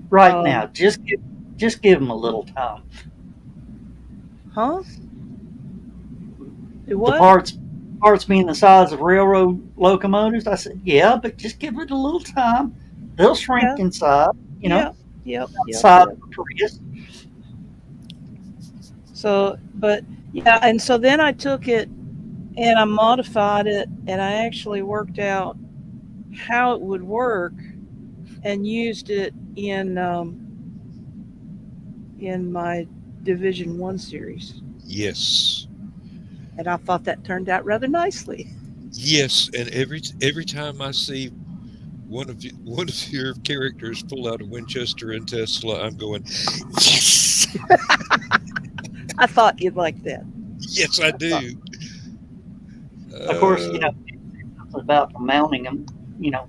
A: Right now, just give them a little time.
D: Huh?
A: What? The parts being the size of railroad locomotives. I said, yeah, but just give it a little time. They'll shrink inside. You know.
D: Yep.
A: Size of Prius.
D: So, but yeah, and so then I took it and I modified it, and I actually worked out how it would work and used it in my Division 1 series.
C: Yes.
D: And I thought that turned out rather nicely.
C: Yes, and every time I see one of your characters pull out a Winchester and Tesla, I'm going, yes.
D: I thought you'd like that.
C: Yes, I do.
A: Of course, it's about mounting them.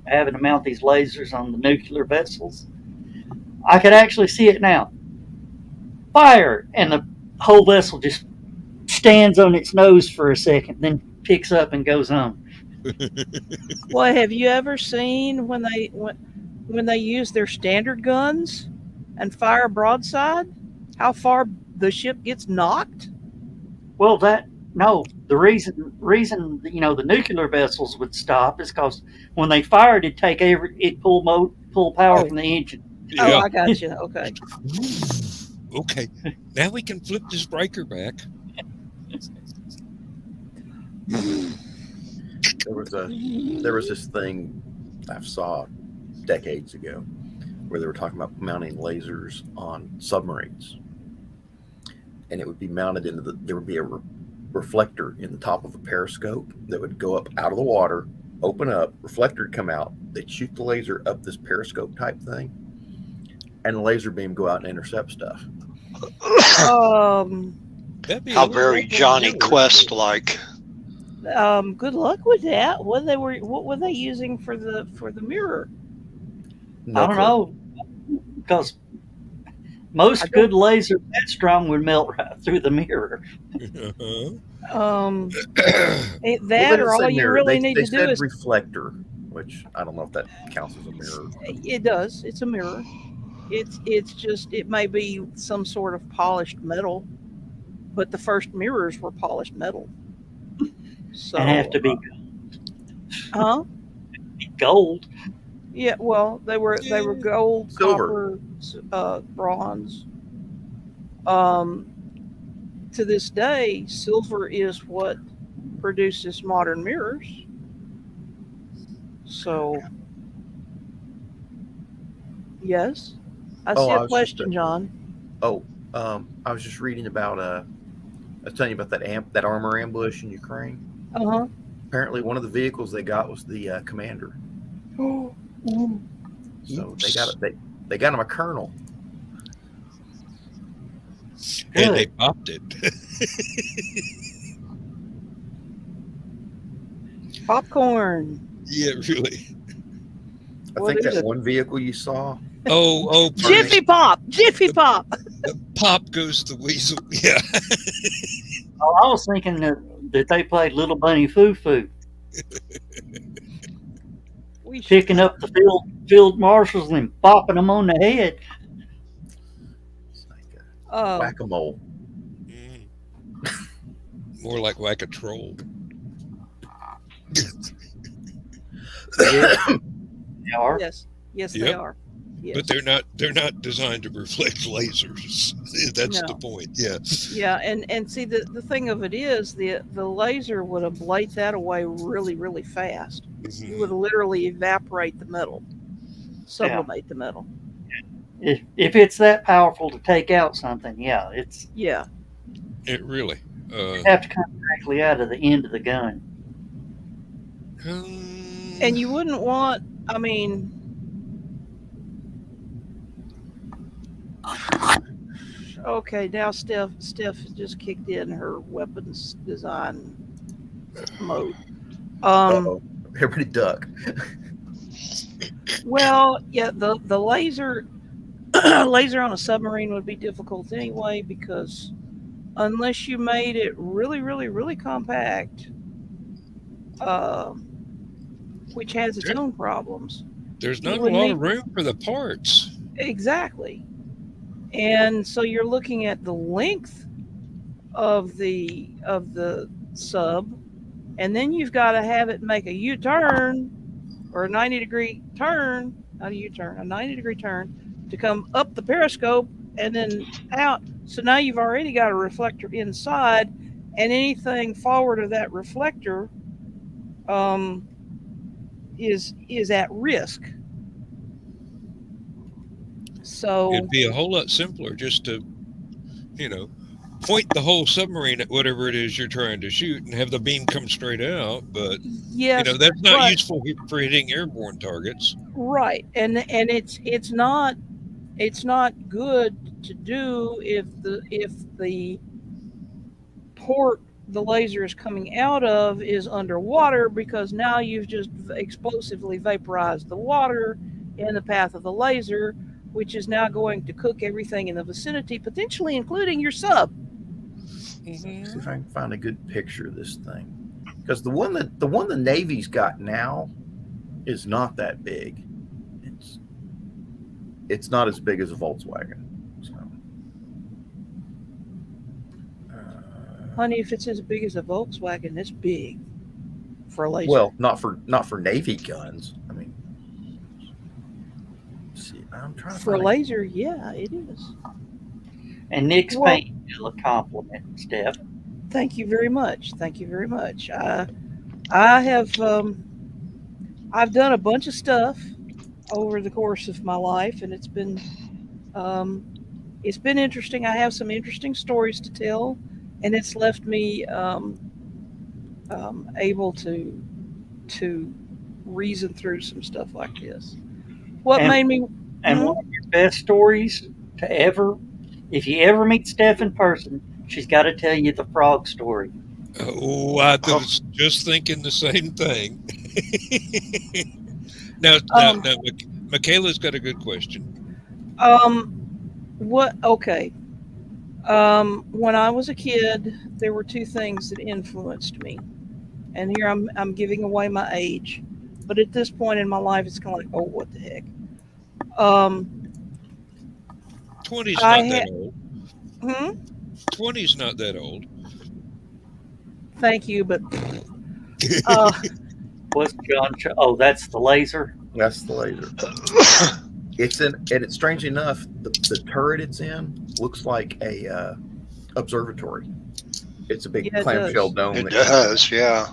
A: Having to mount these lasers on the nuclear vessels. I could actually see it now. Fire, and the whole vessel just stands on its nose for a second, then picks up and goes on.
D: Well, have you ever seen when they use their standard guns and fire broadside, how far the ship gets knocked?
A: Well, the reason the nuclear vessels would stop is because when they fired, it'd pull power from the engine.
C: Yeah.
D: Oh, I got you. Okay.
C: Okay, now we can flip this breaker back.
B: There was this thing I saw decades ago where they were talking about mounting lasers on submarines, and it would be mounted there would be a reflector in the top of a periscope that would go up out of the water, open up, reflector would come out, they'd shoot the laser up this periscope type thing, and the laser beam go out and intercept stuff.
E: How very Johnny Quest like.
D: Good luck with that. What were they using for the mirror?
A: I don't know, because most good lasers that strong would melt right through the mirror.
D: That or all you really need to do is
B: reflector. which I don't know if that counts as a mirror.
D: It does. It's a mirror. It's just it may be some sort of polished metal, but the first mirrors were polished metal. So
A: and have to be
D: huh?
A: gold.
D: Yeah, well, they were gold,
B: Silver.
D: copper, bronze. Um, to this day, silver is what produces modern mirrors. So, yes, I see a question, John.
B: I was just reading about I was telling you about that armor ambush in Ukraine.
D: Uh
B: Apparently, one of the vehicles they got was the commander.
D: huh.
B: So they got him a colonel.
C: And they
A: Good.
C: popped it.
D: Popcorn.
C: Yeah, really.
B: I
D: What
B: think
D: is
B: that
D: it?
B: one vehicle you saw.
C: Oh,
D: Jiffy Pop. Jiffy Pop.
C: Pop goes the weasel. Yeah.
A: Oh, I was thinking that they played Little Bunny Foo Foo,
D: We should.
A: picking up the field marshals and bopping them on the head.
B: It's like a whack-a-mole.
C: Mm. More like whack a troll.
A: They are.
D: Yes. Yes,
C: Yep.
D: they are. Yes.
C: But they're not designed to reflect lasers. That's
D: No.
C: the point. Yeah.
D: Yeah, and see the thing of it is the laser would ablate that away really, really fast. You would literally evaporate the metal, sublimate the metal.
A: If it's that powerful to take out something, yeah, it's
D: Yeah.
C: It really.
A: you have to come directly out of the end of the gun.
D: And you wouldn't want, I mean, okay, now Steph just kicked in her weapons design mode.
B: Everybody duck.
D: Well, yeah, the laser laser on a submarine would be difficult anyway because unless you made it really, really, really compact, which has its own problems.
C: There's
D: You
C: not a
D: would
C: lot
D: need-
C: of room for the parts.
D: Exactly. And so you're looking at the length of the sub, and then you've got to have it make a U-turn or a 90-degree turn, not a U-turn, a 90-degree turn to come up the periscope and then out. So now you've already got a reflector inside, and anything forward of that reflector is at risk. So
C: It'd be a whole lot simpler just to, point the whole submarine at whatever it is you're trying to shoot and have the beam come straight out. But
D: yes,
C: that's not
D: but-
C: useful for hitting airborne targets.
D: right, and it's not good to do if the port the laser is coming out of is underwater, because now you've just explosively vaporized the water in the path of the laser, which is now going to cook everything in the vicinity, potentially including your sub.
B: See if I can find a good picture of this thing, because the one the Navy's got now is not that big. It's not as big as a Volkswagen. So,
D: Honey, if it's as big as a Volkswagen, it's big for a laser.
B: well, not for Navy guns. I mean, see, I'm trying to
D: for a
B: find
D: laser, yeah, it is.
A: And Nick's
D: Well-
A: painting you a compliment, Steph.
D: Thank you very much. Thank you very much. I have I've done a bunch of stuff over the course of my life, and it's been interesting. I have some interesting stories to tell, and it's left me able to reason through some stuff like this. What
A: And-
D: made me?
A: And one of your best stories to ever, if you ever meet Steph in person, she's got to tell you the frog story.
C: Oh, I was just thinking the same thing. Now, Michaela's got a good question.
D: What? Okay. When I was a kid, there were two things that influenced me, and here I'm giving away my age. But at this point in my life, it's kind of like, oh, what the heck. Um,
C: 20's
D: I
C: not that
D: had.
C: old. 20's not that old.
D: Thank you, but uh,
A: What's John? Oh, that's the laser.
B: That's the laser. It's in, and it's strange enough, the turret it's in looks like a observatory. It's a big
D: Yeah, it
B: clamshell
D: does.
B: dome.
E: It
B: that comes
E: does,
B: in.
E: yeah.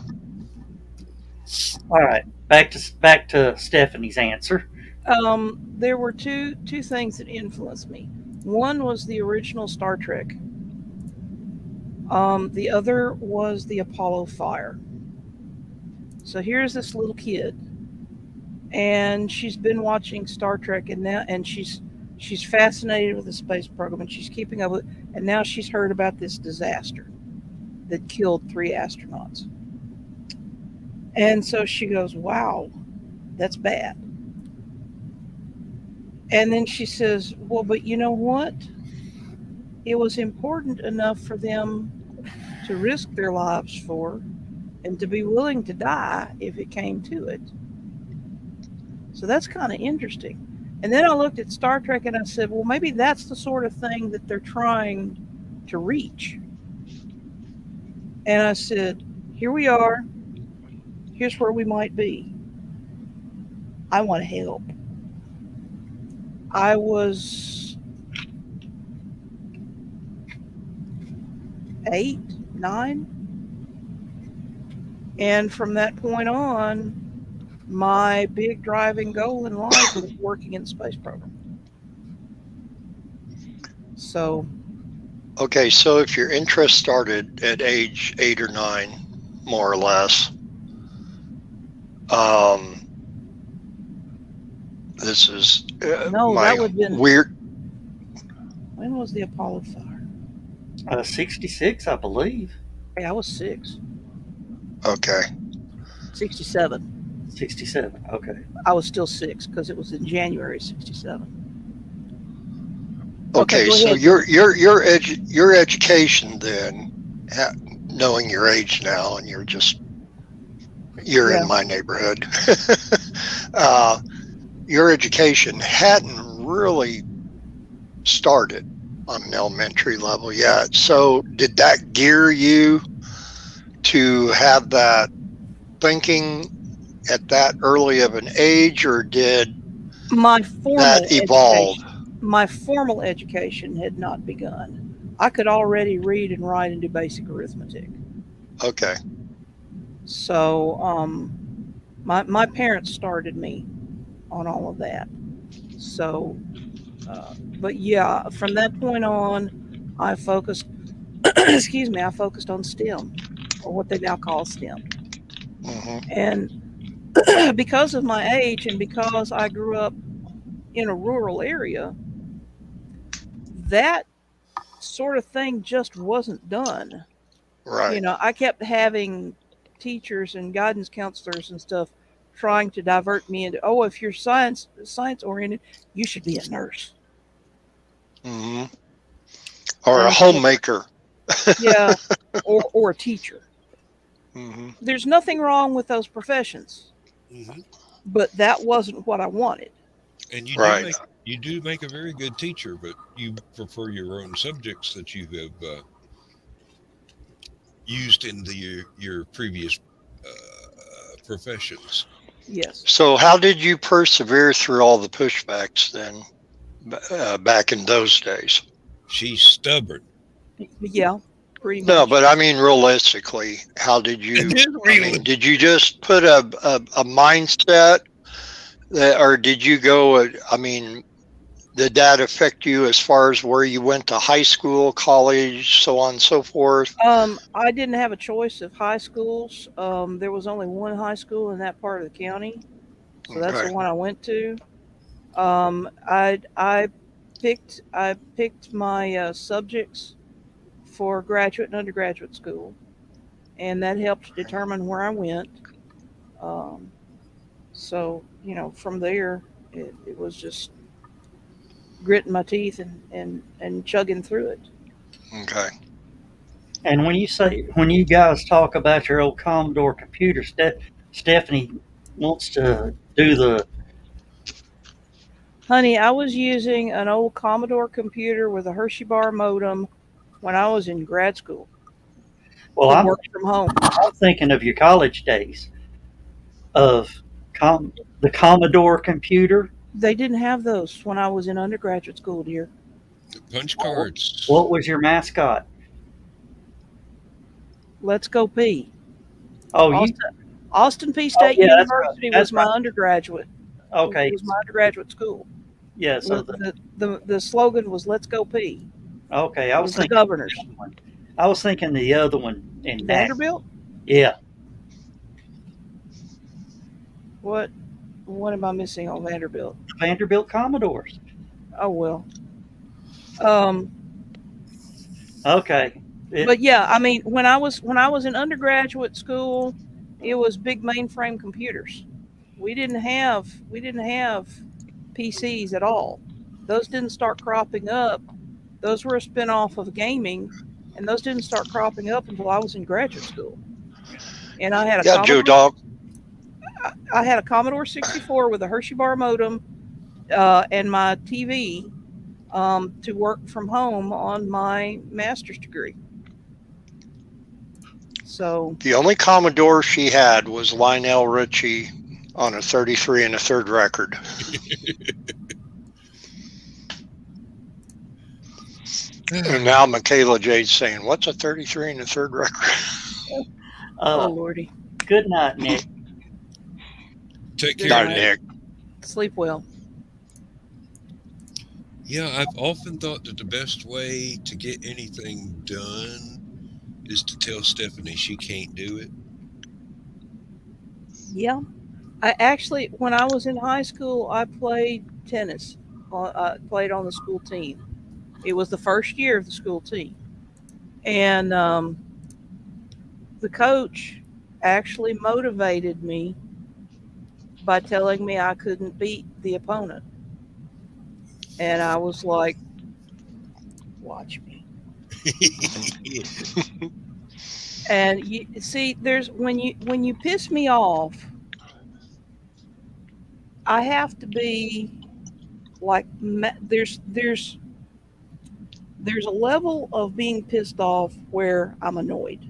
A: All right, back to Stephanie's answer.
D: There were two things that influenced me. One was the original Star Trek. The other was the Apollo fire. So here's this little kid, and she's been watching Star Trek, and she's fascinated with the space program, and she's keeping up with it, and now she's heard about this disaster that killed 3 astronauts. And so she goes, wow, that's bad. And then she says, well, but you know what? It was important enough for them to risk their lives for and to be willing to die if it came to it. So that's kind of interesting. And then I looked at Star Trek and I said, well, maybe that's the sort of thing that they're trying to reach. And I said, here we are. Here's where we might be. I want to help. I was 8, 9. And from that point on, my big driving goal in life was working in the space program. So.
E: Okay, so if your interest started at age 8 or 9, more or less, this is
D: no,
E: my
D: that would have been
E: weird.
D: When was the Apollo fire?
A: 66, I believe.
D: Yeah, I was 6.
E: Okay.
D: 67.
A: 67. Okay.
D: I was still 6 because it was in January 67.
E: Okay,
D: go
E: so
D: ahead.
E: your education then, knowing your age now, and you're
D: Yeah.
E: in my neighborhood. Your education hadn't really started on an elementary level yet. So did that gear you to have that thinking at that early of an age, or did
D: My formal
E: that evolve?
D: My formal education had not begun. I could already read and write and do basic arithmetic.
E: Okay.
D: So my parents started me on all of that. So, but yeah, from that point on, I focused. excuse me, I focused on STEM, or what they now call STEM.
E: Mm-hmm.
D: And because of my age and because I grew up in a rural area, that sort of thing just wasn't done.
E: Right.
D: You know, I kept having teachers and guidance counselors and stuff trying to divert me into, oh, if you're science oriented, you should be a nurse.
E: Mm-hmm. Or a homemaker.
D: Yeah, or a teacher.
E: Mm-hmm.
D: There's nothing wrong with those professions,
C: Mm-hmm.
D: but that wasn't what I wanted.
C: And
E: Right.
C: you do make a very good teacher, but you prefer your own subjects that you have used in your previous professions.
D: Yes.
E: So how did you persevere through all the pushbacks then, back in those days?
C: She's stubborn.
D: Yeah, pretty much.
E: No, but I mean, realistically, how did you? Did you just put a mindset that, or did you go? I mean, did that affect you as far as where you went to high school, college, so on and so forth?
D: I didn't have a choice of high schools. There was only one high school in that part of the county, so that's
E: Okay.
D: the one I went to. I picked my subjects for graduate and undergraduate school, and that helped determine where I went. So you know, from there, it was just gritting my teeth and chugging through it.
E: Okay.
A: And when you guys talk about your old Commodore computer, Stephanie, wants to do the.
D: Honey, I was using an old Commodore computer with a Hershey bar modem when I was in grad school
A: Well,
D: to work from home.
A: I'm thinking of your college days of the Commodore computer.
D: They didn't have those when I was in undergraduate school, dear.
C: The punch cards.
A: What was your mascot?
D: Let's go P.
A: Oh, you.
D: Austin P State
A: Yeah, that's right.
D: University
A: That's
D: was my
A: right.
D: undergraduate.
A: Okay.
D: It was my undergraduate school.
A: Yeah. So
D: The slogan was "Let's go P."
A: okay,
D: It
A: I
D: was
A: was
D: the
A: thinking.
D: governors.
A: I was thinking the other one in that.
D: Vanderbilt.
A: Yeah.
D: What am I missing on Vanderbilt?
A: The Vanderbilt Commodores.
D: Oh well.
A: Okay.
D: But yeah, I mean, when I was in undergraduate school, it was big mainframe computers. We didn't have PCs at all. Those didn't start cropping up. Those were a spinoff of gaming, and those didn't start cropping up until I was in graduate school. And I had a
E: Yeah, Joe
D: Commodore,
E: Dog.
D: I had a Commodore 64 with a Hershey bar modem and my TV to work from home on my master's degree. So
E: The only Commodore she had was Lionel Richie on a 33 and a third record. And now Michaela Jade's saying, "What's a 33 and a third record?"
D: oh lordy,
A: Good night, Nick.
C: Take
D: Good
C: care.
E: Not
D: night.
E: Nick.
D: Sleep well.
C: Yeah, I've often thought that the best way to get anything done is to tell Stephanie she can't do it.
D: Yeah. I actually, when I was in high school, I played tennis. I played on the school team. It was the first year of the school team. And the coach actually motivated me by telling me I couldn't beat the opponent. And I was like, watch me. And you see, there's when you piss me off, I have to be like there's a level of being pissed off where I'm annoyed.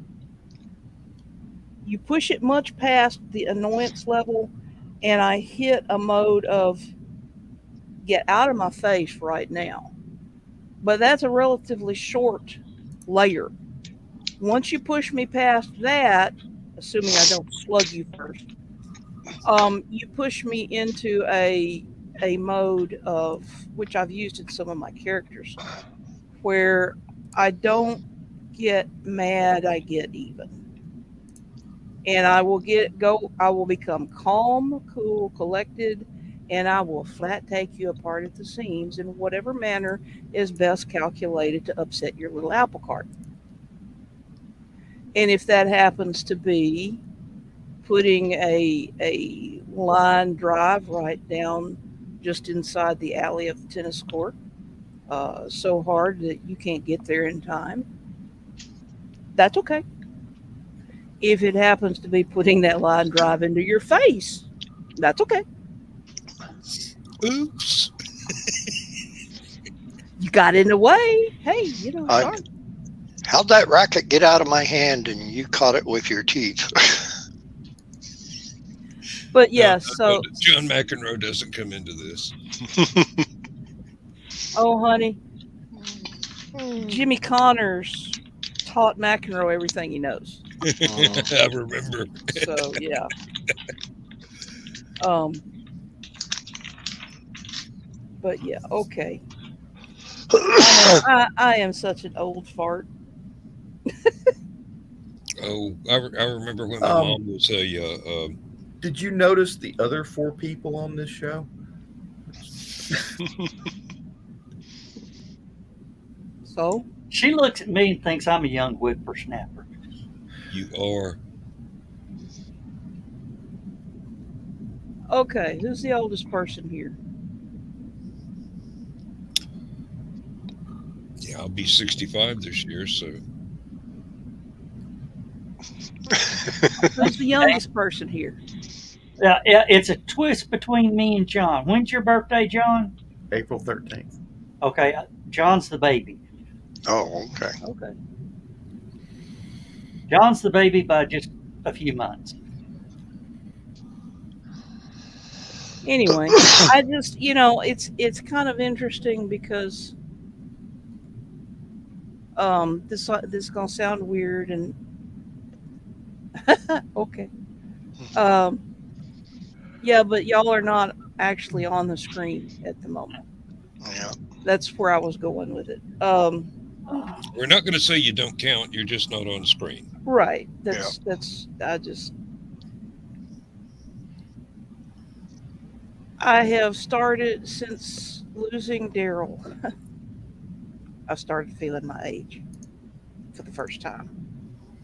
D: You push it much past the annoyance level, and I hit a mode of get out of my face right now. But that's a relatively short layer. Once you push me past that, assuming I don't slug you first, you push me into a mode of which I've used in some of my characters, where I don't get mad, I get even. And I will become calm, cool, collected, and I will flat take you apart at the seams in whatever manner is best calculated to upset your little apple cart. And if that happens to be putting a line drive right down just inside the alley of the tennis court, so hard that you can't get there in time, that's okay. If it happens to be putting that line drive into your face, that's okay.
C: Oops.
D: You got in the way. Hey, sorry.
E: How'd that racket get out of my hand and you caught it with your teeth?
D: But yeah,
C: No,
D: so
C: John McEnroe doesn't come into this.
D: oh honey, Jimmy Connors taught McEnroe everything he knows.
C: I remember.
D: So yeah. But yeah, okay. I am such an old fart.
C: Oh, I remember when my mom was a.
B: Did you notice the other 4 people on this show?
D: So
A: She looks at me and thinks I'm a young whippersnapper.
C: You are.
D: okay, who's the oldest person here?
C: Yeah, I'll be 65 this year, so.
D: Who's the youngest person here?
A: Yeah, it's a twist between me and John. When's your birthday, John?
B: April 13th.
A: Okay, John's the baby.
E: Oh, okay.
D: Okay.
A: John's the baby by just a few months.
D: Anyway, I just, it's kind of interesting because this is gonna sound weird and okay. Um, yeah, but y'all are not actually on the screen at the moment.
E: Yeah.
D: That's where I was going with it.
C: We're not going to say you don't count. You're just not on the screen.
D: Right. I have started since losing Daryl. I started feeling my age for the first time.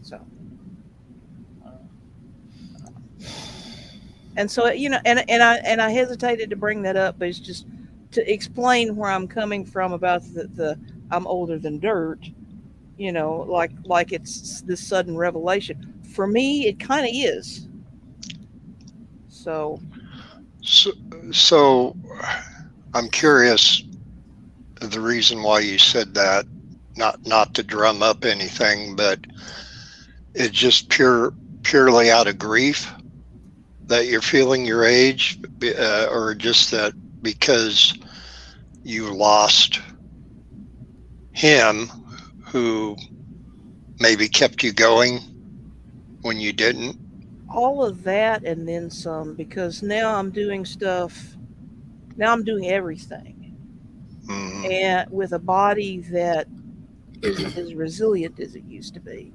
D: So, and so and I hesitated to bring that up, but it's just to explain where I'm coming from about the I'm older than dirt. Like it's this sudden revelation. For me, it kind of is. So
E: So I'm curious the reason why you said that, not to drum up anything, but it's just purely out of grief that you're feeling your age, or just that because you lost him who maybe kept you going when you didn't.
D: all of that and then some, because now I'm doing stuff. Now I'm doing everything, and with a body that isn't as resilient as it used to be.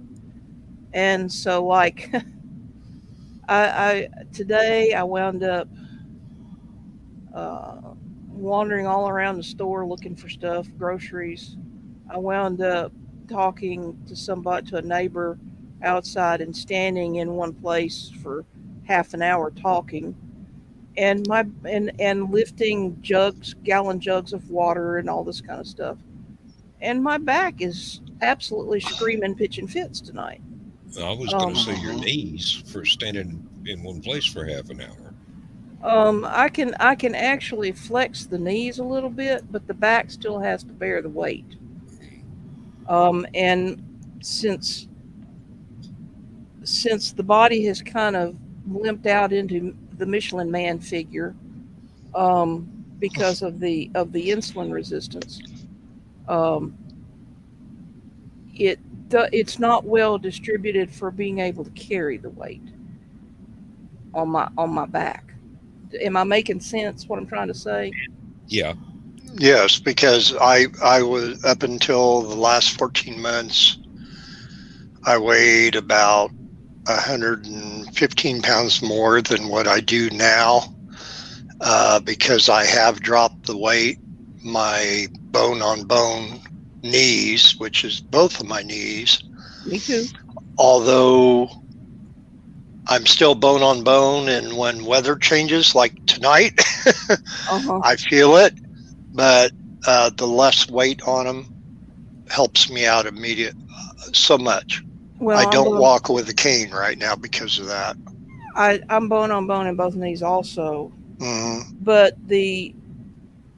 D: And so, like, I today I wound up wandering all around the store looking for stuff, groceries. I wound up talking to a neighbor outside and standing in one place for half an hour talking, and lifting gallon jugs of water and all this kind of stuff. And my back is absolutely screaming, pitching fits tonight.
C: I was going to say your knees for standing in one place for half an hour.
D: I can actually flex the knees a little bit, but the back still has to bear the weight. And since the body has kind of limped out into the Michelin Man figure, because of the insulin resistance, it's not well distributed for being able to carry the weight on my back. Am I making sense what I'm trying to say?
C: Yeah.
E: Yes, because I was, up until the last 14 months, I weighed about 115 pounds more than what I do now, because I have dropped the weight. My bone on bone knees, which is both of my knees.
D: Me too.
E: Although I'm still bone on bone, and when weather changes, like tonight, I feel it. But the less weight on them helps me out so much.
D: Well,
E: I don't walk with a cane right now because of that.
D: I'm bone on bone in both knees also.
E: Mm-hmm.
D: But the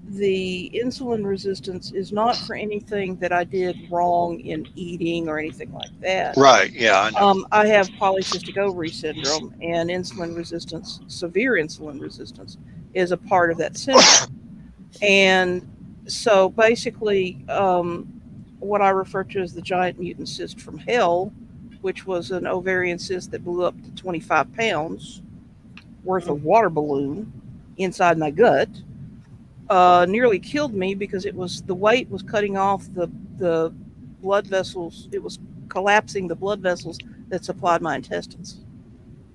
D: insulin resistance is not for anything that I did wrong in eating or anything like that.
E: Right. Yeah. I know.
D: I have polycystic ovary syndrome, and severe insulin resistance is a part of that syndrome. And so basically, what I refer to as the giant mutant cyst from hell, which was an ovarian cyst that blew up to 25 pounds worth of water balloon inside my gut, nearly killed me because the weight was cutting off the blood vessels. It was collapsing the blood vessels that supplied my intestines.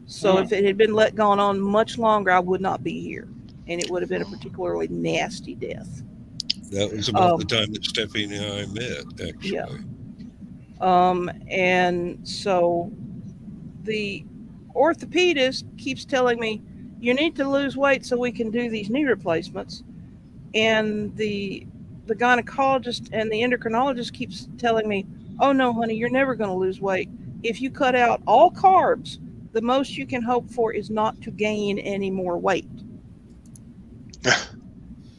D: So if it had been gone on much longer, I would not be here, and it would have been a particularly nasty death.
C: That was about the time that Stephanie and I met, actually.
D: Yeah. And so the orthopedist keeps telling me, you need to lose weight so we can do these knee replacements. And the gynecologist and the endocrinologist keeps telling me, oh no, honey, you're never going to lose weight. If you cut out all carbs, the most you can hope for is not to gain any more weight.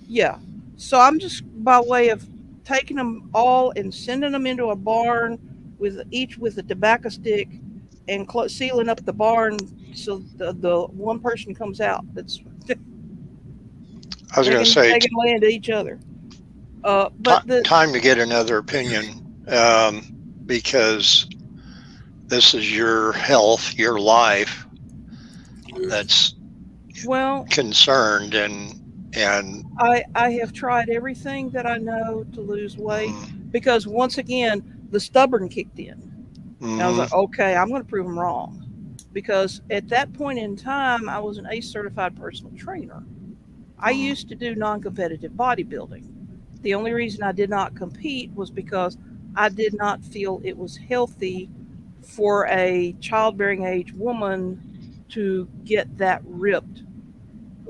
D: Yeah. So I'm just by way of taking them all and sending them into a barn with each with a tobacco stick and sealing up the barn so the one person comes out that's
E: I was going to say,
D: they can lay into each other. But
E: time to get another opinion, because this is your health, your life that's concerned, and
D: I have tried everything that I know to lose weight because once again the stubborn kicked in. And I was like, okay, I'm going to prove them wrong, because at that point in time I was an ACE certified personal trainer. I used to do non-competitive bodybuilding. The only reason I did not compete was because I did not feel it was healthy for a childbearing age woman to get that ripped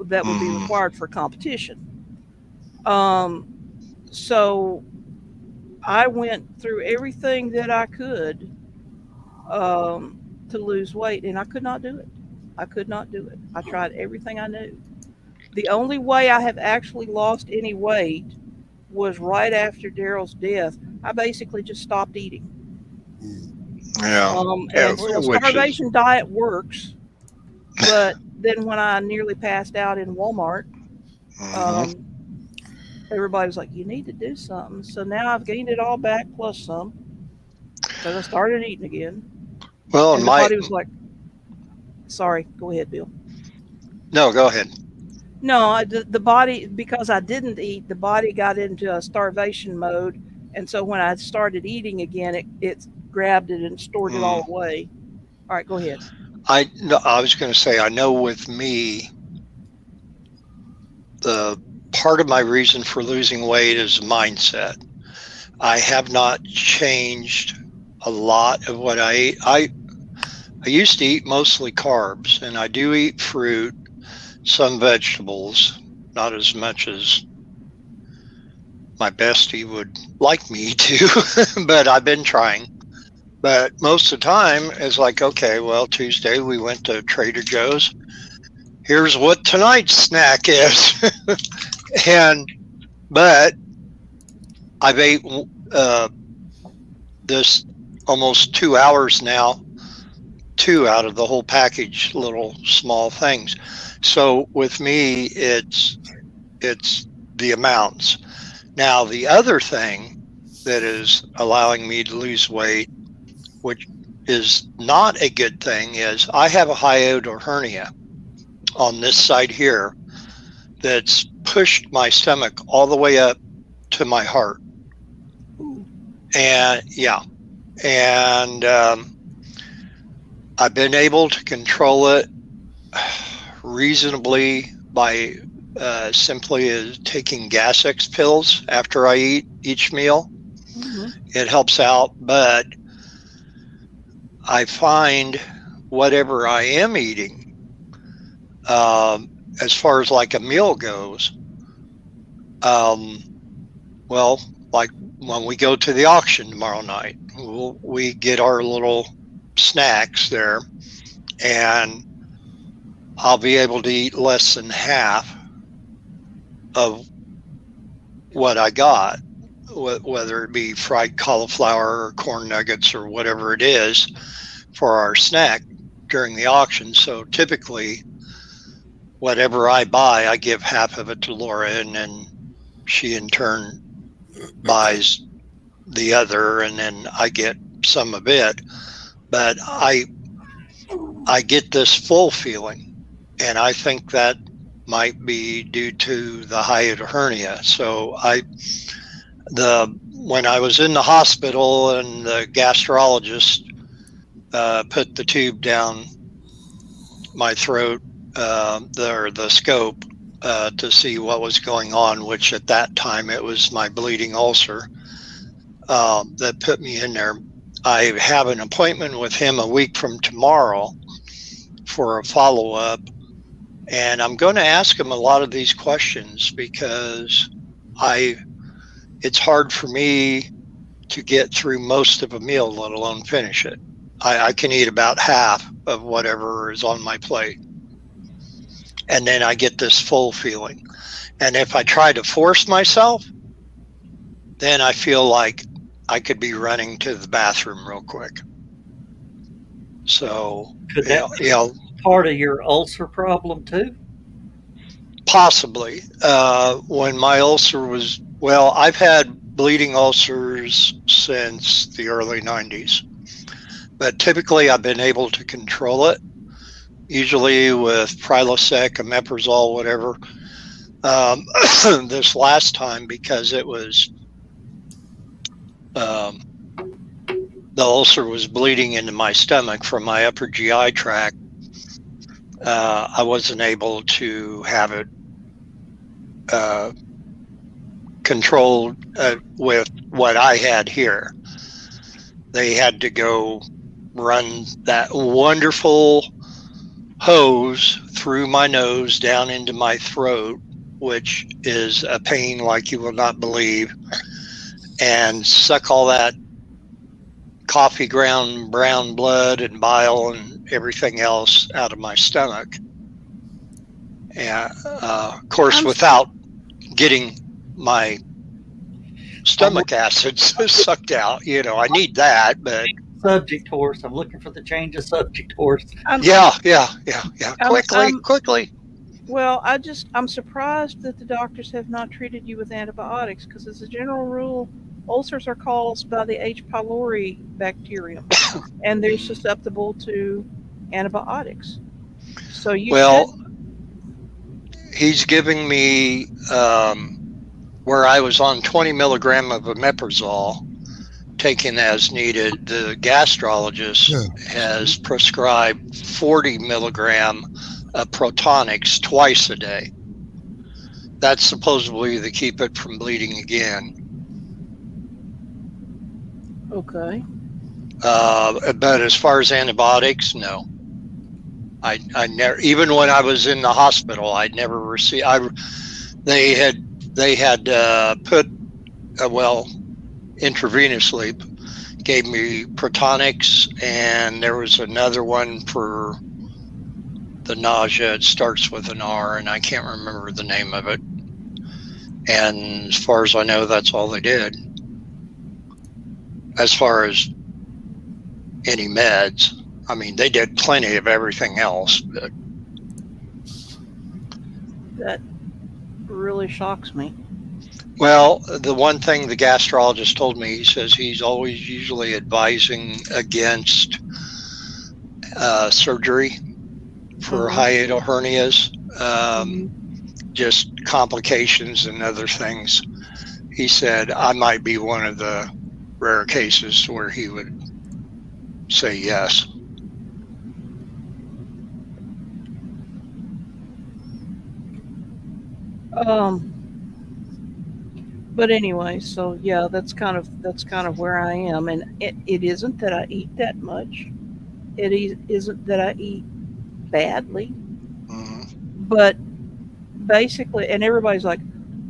D: that would be required for competition. So I went through everything that I could to lose weight, and I could not do it. I could not do it. I tried everything I knew. The only way I have actually lost any weight was right after Daryl's death. I basically just stopped eating. And so starvation diet works, but then when I nearly passed out in Walmart, everybody was like, "You need to do something." So now I've gained it all back plus some, because I started eating again.
E: Well,
D: and my body was like, "Sorry, go ahead, Bill."
E: No, go ahead.
D: No, the body, because I didn't eat, the body got into a starvation mode, and so when I started eating again, it grabbed it and stored it all away. All right, go ahead.
E: I was going to say, I know with me, the part of my reason for losing weight is mindset. I have not changed a lot of what I eat. I used to eat mostly carbs, and I do eat fruit, some vegetables, not as much as my bestie would like me to, but I've been trying. But most of the time, it's like, okay, well, Tuesday we went to Trader Joe's. Here's what tonight's snack is. But I've ate this almost 2 hours now, 2 out of the whole package, little small things. So with me, it's the amounts. Now, the other thing that is allowing me to lose weight, which is not a good thing, is I have a hiatal hernia on this side here that's pushed my stomach all the way up to my heart. And I've been able to control it reasonably by simply taking Gas-X pills after I eat each meal. It helps out, but I find whatever I am eating, as far as like a meal goes, well, like when we go to the auction tomorrow night, we get our little snacks there, and I'll be able to eat less than half of what I got, whether it be fried cauliflower or corn nuggets or whatever it is for our snack during the auction. So typically, whatever I buy, I give half of it to Laura, and then she in turn buys the other, and then I get some of it. But I get this full feeling, and I think that might be due to the hiatal hernia. So when I was in the hospital and the gastrologist put the tube down my throat, the scope, to see what was going on, which at that time it was my bleeding ulcer that put me in there. I have an appointment with him a week from tomorrow for a follow-up, and I'm going to ask him a lot of these questions because it's hard for me to get through most of a meal, let alone finish it. I can eat about half of whatever is on my plate. And then I get this full feeling. And if I try to force myself, then I feel like I could be running to the bathroom real quick. So,
A: Could that be part of your ulcer problem too?
E: Possibly. When my ulcer was, well, I've had bleeding ulcers since the early 90s, but typically I've been able to control it, usually with Prilosec, omeprazole, whatever. This last time, because it was, the ulcer was bleeding into my stomach from my upper GI tract, I wasn't able to have it controlled with what I had here. They had to go run that wonderful hose through my nose down into my throat, which is a pain like you will not believe, and suck all that coffee ground brown blood and bile and everything else out of my stomach. And of course, without getting my stomach acids sucked out. You know, I need that, but
A: Subject horse. I'm looking for the change of subject horse.
E: yeah. Quickly.
D: Well, I'm surprised that the doctors have not treated you with antibiotics, because as a general rule, ulcers are caused by the H. pylori bacterium, and they're susceptible to antibiotics. So
E: he's giving me where I was on 20 milligram of omeprazole, taken as needed. The gastrologist has prescribed 40 milligram of Protonics twice a day. That's supposedly to keep it from bleeding again.
D: Okay.
E: But as far as antibiotics, no. I never, even when I was in the hospital, I'd never received. They had put intravenously gave me Protonics, and there was another one for the nausea. It starts with an R, and I can't remember the name of it. And as far as I know, that's all they did. As far as any meds, I mean, they did plenty of everything else. But
D: that really shocks me.
E: Well, the one thing the gastrologist told me, he says he's always usually advising against surgery for hiatal hernias, just complications and other things. He said I might be one of the rare cases where he would say yes.
D: But anyway, so yeah, that's kind of where I am, and it isn't that I eat that much. It isn't that I eat badly, but basically, and everybody's like,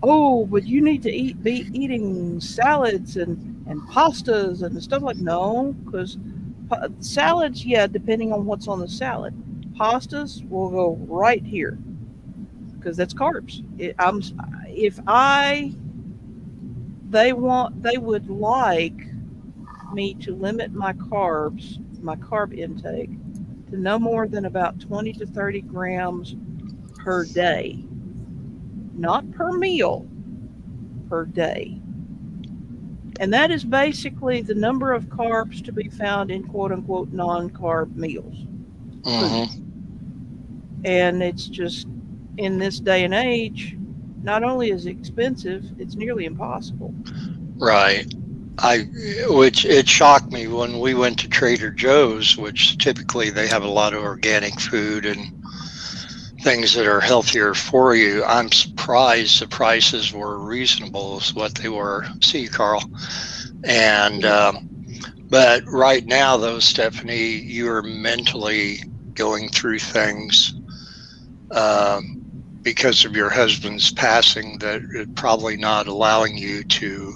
D: "Oh, but you need to be eating salads and pastas and stuff." Like, no, because salads, yeah, depending on what's on the salad. Pastas will go right here because that's carbs. They would like me to limit my carb intake to no more than about 20 to 30 grams per day. Not per meal, per day. And that is basically the number of carbs to be found in quote unquote non-carb meals. And it's just, in this day and age, not only is it expensive, it's nearly impossible.
E: Right. Which it shocked me when we went to Trader Joe's, which typically they have a lot of organic food and things that are healthier for you. I'm surprised the prices were reasonable as what they were. See you, Carl. And but right now, though, Stephanie, you're mentally going through things because of your husband's passing that are probably not allowing you to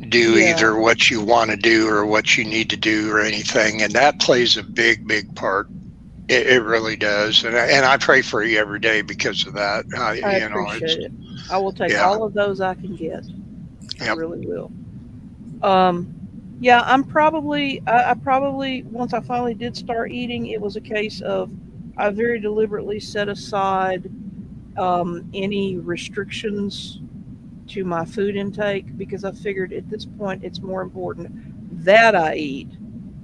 E: do
D: Yeah.
E: either what you want to do or what you need to do or anything, and that plays a big part. It really does, and I pray for you every day because of that.
D: I
E: It's
D: appreciate it. I will take
E: yeah,
D: all of those I can get. I
E: yep.
D: really will. Um, yeah, I probably, once I finally did start eating, it was a case of I very deliberately set aside any restrictions to my food intake because I figured at this point it's more important that I eat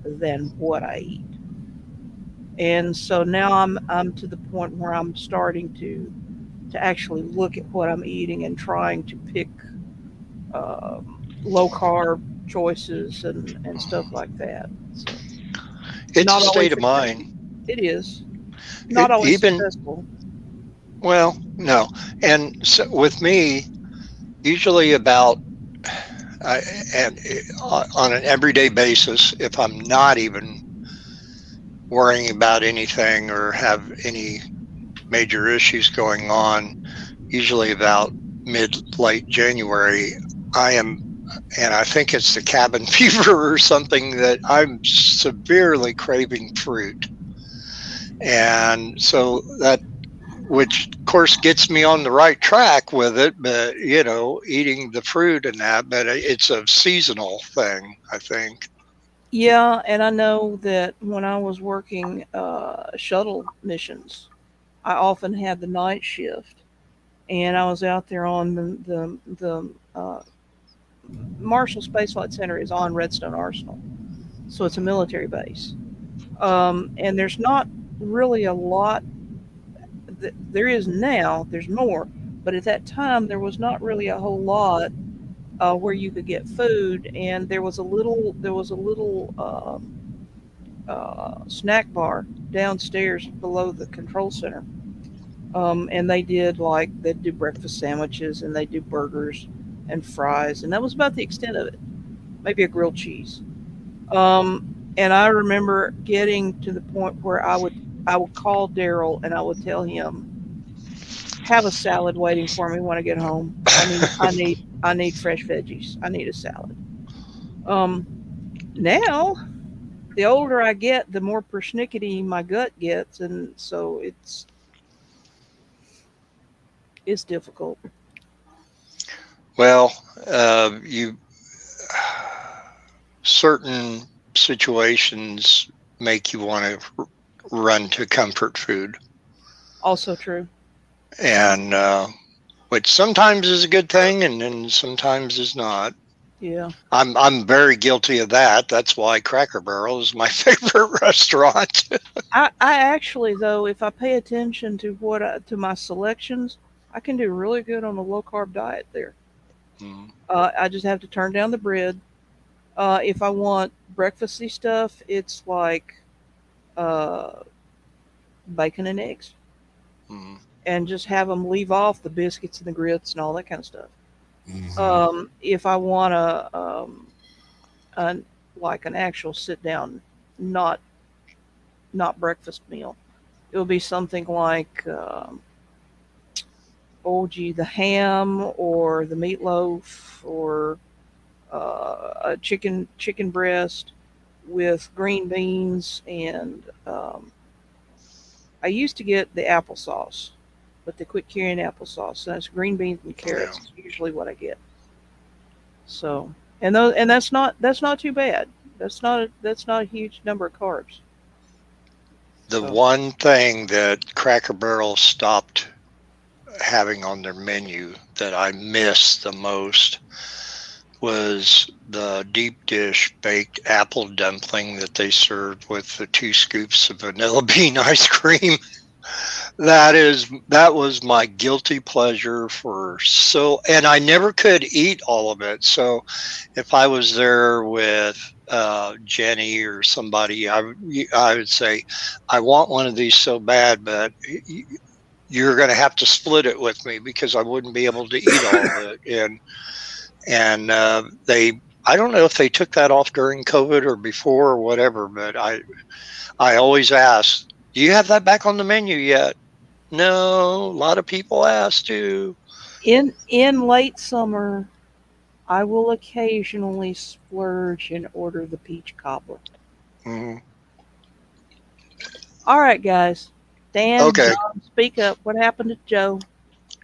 D: than what I eat. And so now I'm to the point where I'm starting to actually look at what I'm eating and trying to pick low carb choices and stuff like that. So
E: It's a
D: not always
E: state of
D: successful.
E: mind.
D: It is not always
E: Even
D: successful.
E: well, no, and so with me, usually about I, and on an everyday basis, if I'm not even worrying about anything or have any major issues going on, usually about mid late January, I am, and I think it's the cabin fever or something, that I'm severely craving fruit. And so that, which of course gets me on the right track with it, but eating the fruit and that, but it's a seasonal thing, I think.
D: Yeah, and I know that when I was working shuttle missions, I often had the night shift, and I was out there on the Marshall Space Flight Center is on Redstone Arsenal, so it's a military base. And there's not really a lot. There is now. There's more, but at that time there was not really a whole lot where you could get food, and there was a little snack bar downstairs below the control center. And they'd do breakfast sandwiches and they do burgers and fries, and that was about the extent of it. Maybe a grilled cheese. And I remember getting to the point where I would call Daryl and I would tell him, "Have a salad waiting for me when I get home. I need fresh veggies. I need a salad." Um, Now, the older I get, the more persnickety my gut gets, and so it's difficult.
E: Well, you certain situations make you want to run to comfort food,
D: Also true.
E: and which sometimes is a good thing, and then sometimes is not.
D: Yeah.
E: I'm very guilty of that. That's why Cracker Barrel is my favorite restaurant.
D: I actually, though, if I pay attention to to my selections, I can do really good on a low carb diet there.
E: Mm,
D: I just have to turn down the bread. If I want breakfasty stuff, it's like uh, bacon and eggs,
E: mm.
D: and just have them leave off the biscuits and the grits and all that kind of stuff.
C: Hmm.
D: If I want a like an actual sit down, not not breakfast meal, it will be something like oh gee, the ham or the meatloaf or a chicken breast with green beans and I used to get the applesauce, but they quit carrying applesauce. So that's green beans and
E: Yeah.
D: carrots is usually what I get. So and that's not too bad. That's not a huge number of carbs.
E: The
D: So
E: one thing that Cracker Barrel stopped having on their menu that I miss the most was the deep dish baked apple dumpling that they served with the 2 scoops of vanilla bean ice cream. That was my guilty pleasure for so, and I never could eat all of it. So if I was there with Jenny or somebody, I would say, I want one of these so bad, but you're going to have to split it with me because I wouldn't be able to eat all of it. And they, I don't know if they took that off during COVID or before or whatever, but I always ask, do you have that back on the menu yet? No, a lot of people ask to.
D: in late summer, I will occasionally splurge and order the peach cobbler.
E: Mhm.
D: All right, guys. Dan,
E: Okay.
D: John, speak up. What happened to Joe?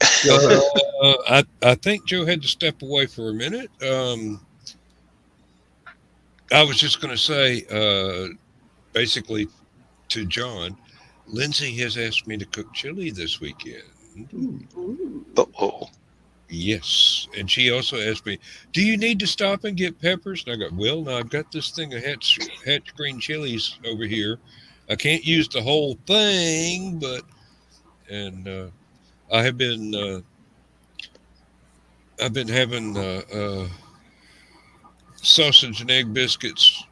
C: I think Joe had to step away for a minute. I was just going to say, basically, to John, Lindsay has asked me to cook chili this weekend.
D: Ooh.
E: Uh-oh.
C: Yes, and she also asked me, "Do you need to stop and get peppers?" And I go, "Well, now I've got this thing of hatch green chilies over here. I can't use the whole thing, but and I have been I've been having sausage and egg biscuits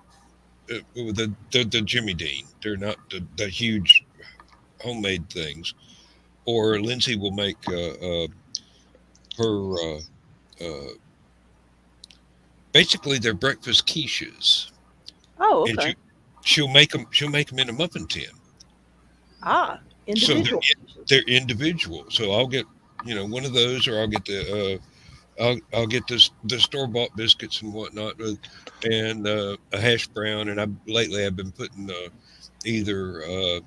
C: with the Jimmy Dean. They're not the huge homemade things. Or Lindsay will make her basically they're breakfast quiches,
D: Oh,
C: and
D: okay.
C: she'll make them. She'll make them in a muffin tin.
D: Ah,
C: So
D: individual.
C: they're individual. So I'll get one of those, or I'll get I'll get the store bought biscuits and whatnot, and a hash brown. And lately I've been putting either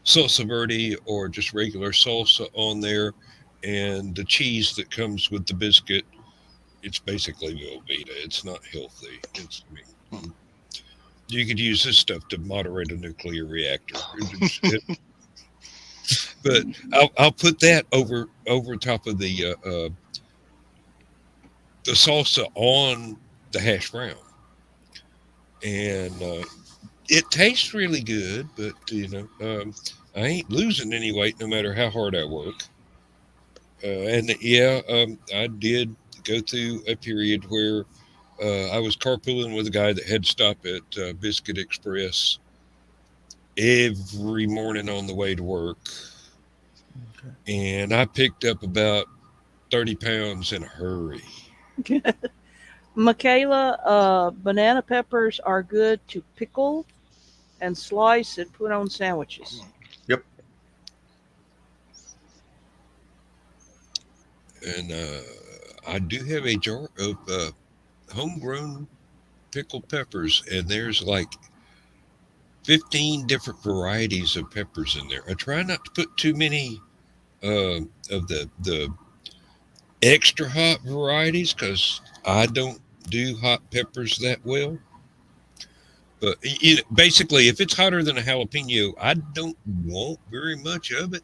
C: salsa verde or just regular salsa on there, and the cheese that comes with the biscuit. It's basically Velveeta. It's not healthy. You could use this stuff to moderate a nuclear reactor. But I'll put that over top of the salsa on the hash brown, and it tastes really good. But I ain't losing any weight no matter how hard I work. And yeah, I did go through a period where I was carpooling with a guy that had to stop at Biscuit Express every morning on the way to work.
B: Okay.
C: And I picked up about 30 pounds in a hurry.
D: Michaela, banana peppers are good to pickle and slice and put on sandwiches.
B: Yep.
C: And I do have a jar of homegrown pickled peppers, and there's like 15 different varieties of peppers in there. I try not to put too many of the extra hot varieties because I don't do hot peppers that well. But basically, if it's hotter than a jalapeno, I don't want very much of it.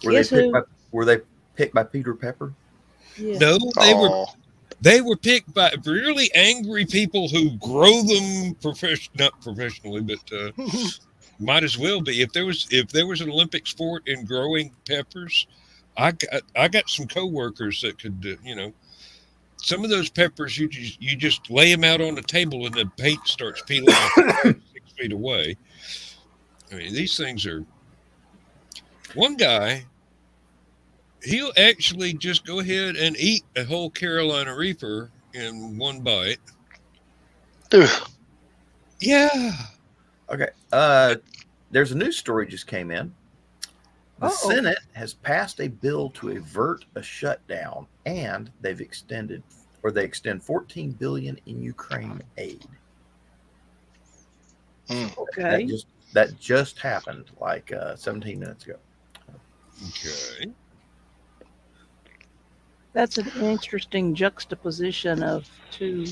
D: Guess who?
B: Were they picked by Peter Pepper?
D: Yeah.
C: No,
E: Oh.
C: they were picked by really angry people who grow them not professionally, but might as well be. If there was an Olympic sport in growing peppers, I got some coworkers that could some of those peppers you just lay them out on the table and the paint starts peeling off 6 feet away. I mean, these things are. One guy, he'll actually just go ahead and eat a whole Carolina Reaper in one bite.
E: Ugh.
C: Yeah.
B: Okay. There's a news story just came in. The Senate has passed a bill to avert a shutdown, and they extend $14 billion in Ukraine aid.
D: Okay.
B: That just happened like 17 minutes ago.
C: Okay.
D: That's an interesting juxtaposition of two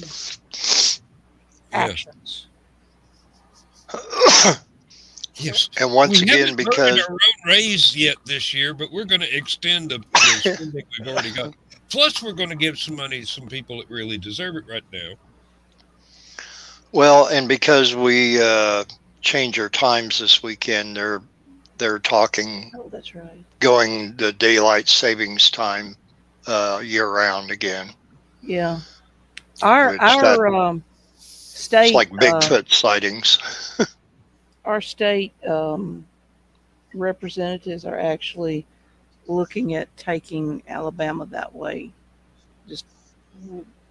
D: actions.
C: Yes.
E: And once
C: We
E: again,
C: haven't
E: because
C: our own raise yet this year, but we're going to extend the spending we've already got. Plus, we're going to give some money to some people that really deserve it right now.
E: well, and because we change our times this weekend, they're talking
D: Oh, that's right.
E: going the daylight savings time year round again.
D: Yeah. Our state.
E: It's like Bigfoot sightings.
D: Our state representatives are actually looking at taking Alabama that way. Just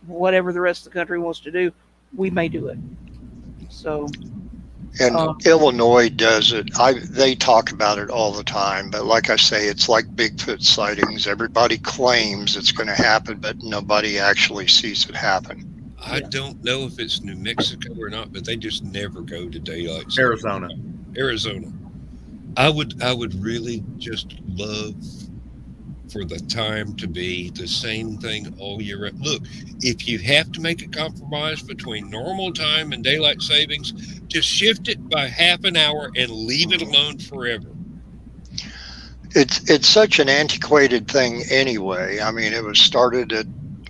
D: whatever the rest of the country wants to do, we may do it. So
E: And Illinois does it. They talk about it all the time, but like I say, it's like Bigfoot sightings. Everybody claims it's going to happen, but nobody actually sees it happen.
C: I don't know if it's New Mexico or not, but they just never go to daylight.
B: Arizona.
C: I would really just love for the time to be the same thing all year round. Look, if you have to make a compromise between normal time and daylight savings, just shift it by half an hour and leave it alone forever.
E: It's such an antiquated thing anyway. I mean, it was started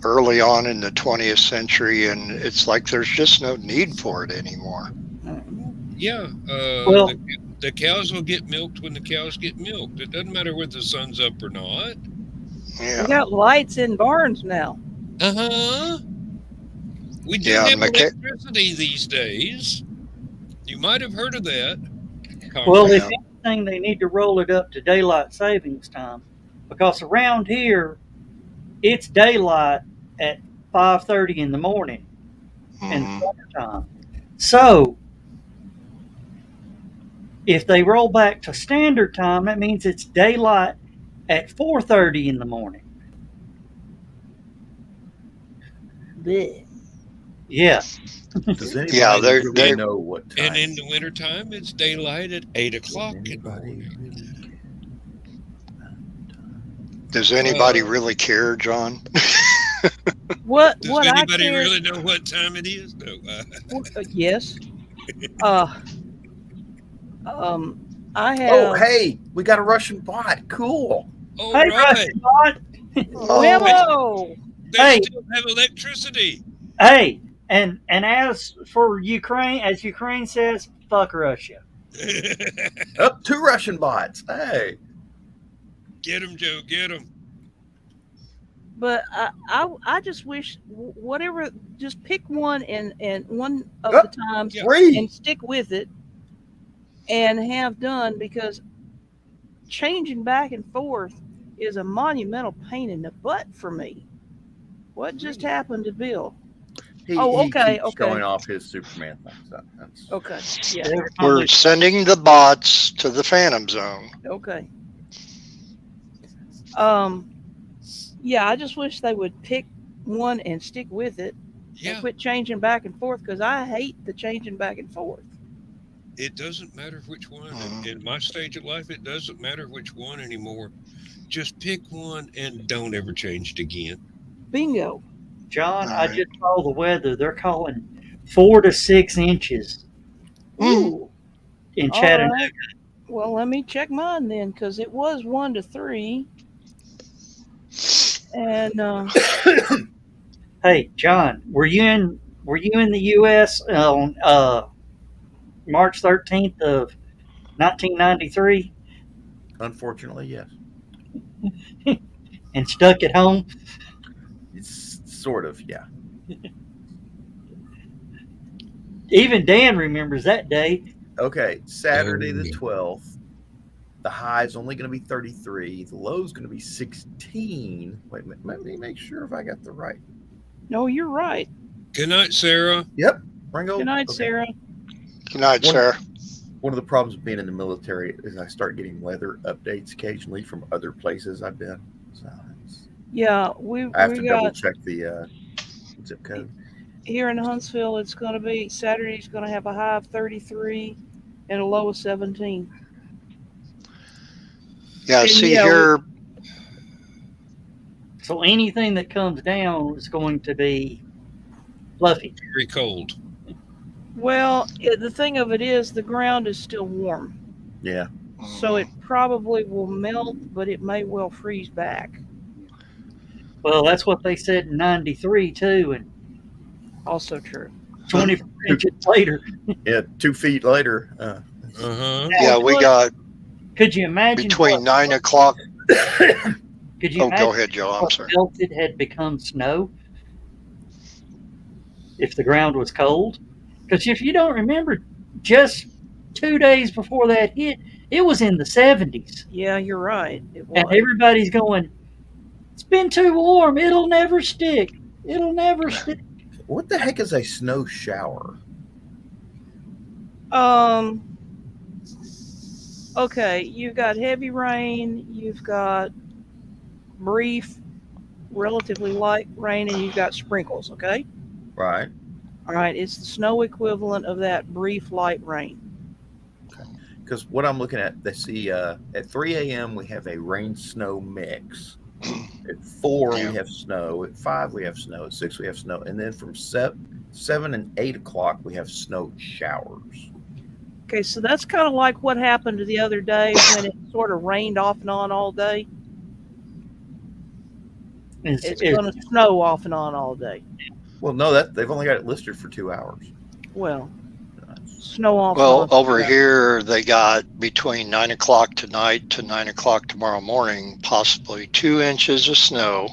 E: early on in the 20th century, and it's like there's just no need for it anymore.
C: Yeah.
A: Well,
C: the cows will get milked when the cows get milked. It doesn't matter whether the sun's up or not.
E: Yeah.
D: We got lights in barns now.
C: We do have electricity these days. You might have heard of that.
A: Well, if anything, they need to roll it up to daylight savings time, because around here, it's daylight at 5:30 in the morning in the summertime. So, if they roll back to standard time, that means it's daylight at 4:30 in the morning.
D: Blech.
A: Yeah.
B: Does anybody really know what time?
C: And in the wintertime, it's daylight at 8 o'clock in the morning.
E: Does anybody really care, John?
C: Does anybody really know what time it is? No.
D: Yes. I have.
B: Oh, hey, we got a Russian bot. Cool.
C: Oh,
A: Hey,
C: right.
A: Russian bot.
D: Whammo!
C: They still have electricity.
A: Hey, and as for Ukraine, as Ukraine says, fuck Russia.
B: Up 2 Russian bots. Hey.
C: Get them, Joe. Get them.
D: But I just wish whatever, just pick one and one of the times and stick with it and have done, because changing back and forth is a monumental pain in the butt for me. What just happened to Bill?
B: He keeps going off his Superman thing. So that's...
D: Okay. Yeah.
E: We're sending the bots to the Phantom Zone.
D: Okay. Yeah, I just wish they would pick one and stick with it.
C: Yeah.
D: And quit changing back and forth, because I hate the changing back and forth.
C: It doesn't matter which one. In my stage of life, it doesn't matter which one anymore. Just pick one and don't ever change it again.
D: Bingo.
A: John, I just saw the weather. They're calling 4 to 6 inches
D: Ooh.
A: in Chattanooga.
D: Right. Well, let me check mine then, because it was 1 to 3. And
A: Hey, John, were you in the U.S. on March 13th of 1993?
B: Unfortunately, yes.
A: And stuck at home?
B: It's sort of, yeah.
A: Even Dan remembers that day.
B: Okay, Saturday the 12th. The high's only going to be 33. The low's going to be 16. Wait, let me make sure if I got the right.
D: no, you're right.
C: Good night, Sarah.
B: Yep. Ringo.
D: Good night,
B: Okay.
D: Sarah.
E: Good night, Sarah.
B: One of the problems of being in the military is I start getting weather updates occasionally from other places I've been. So
D: Yeah,
B: I have to double
D: got
B: check the zip code.
D: here in Huntsville. It's going to be Saturday's going to have a high of 33 and a low of 17.
E: Yeah,
D: And
E: see
D: yeah,
E: here.
A: So anything that comes down is going to be fluffy.
C: Very cold.
D: Well, the thing of it is, the ground is still warm,
B: Yeah.
D: so it probably will melt, but it may well freeze back.
A: Well, that's what they said in 93 too, and
D: Also true.
A: 24 inches later.
B: Yeah, 2 feet later.
E: Yeah, we got
A: Could you imagine
E: between 9 o'clock.
A: Could you
E: Oh,
A: imagine
E: go ahead, Joe. I'm
A: what
E: sorry.
A: melted had become snow if the ground was cold? Because if you don't remember, just 2 days before that hit, it was in the 70s.
D: Yeah, you're right. It
A: And
D: was.
A: everybody's going, it's been too warm. It'll never stick. It'll never stick.
B: What the heck is a snow shower?
D: Um. Okay, you've got heavy rain. You've got brief, relatively light rain, and you've got sprinkles. Okay.
B: Right.
D: All right. It's the snow equivalent of that brief light rain.
B: Because what I'm looking at, they see at 3 a.m. we have a rain snow mix. At 4
E: Yeah.
B: we have snow. At 5 we have snow. At 6 we have snow, and then from 7 and 8 o'clock we have snow showers.
D: Okay, so that's kind of like what happened the other day when it sort of rained off and on all day. It's going to snow off and on all day.
B: Well, no, that they've only got it listed for 2 hours.
D: Well, snow off.
E: Well,
D: and on.
E: over here they got between 9 o'clock tonight to 9 o'clock tomorrow morning, possibly 2 inches of snow.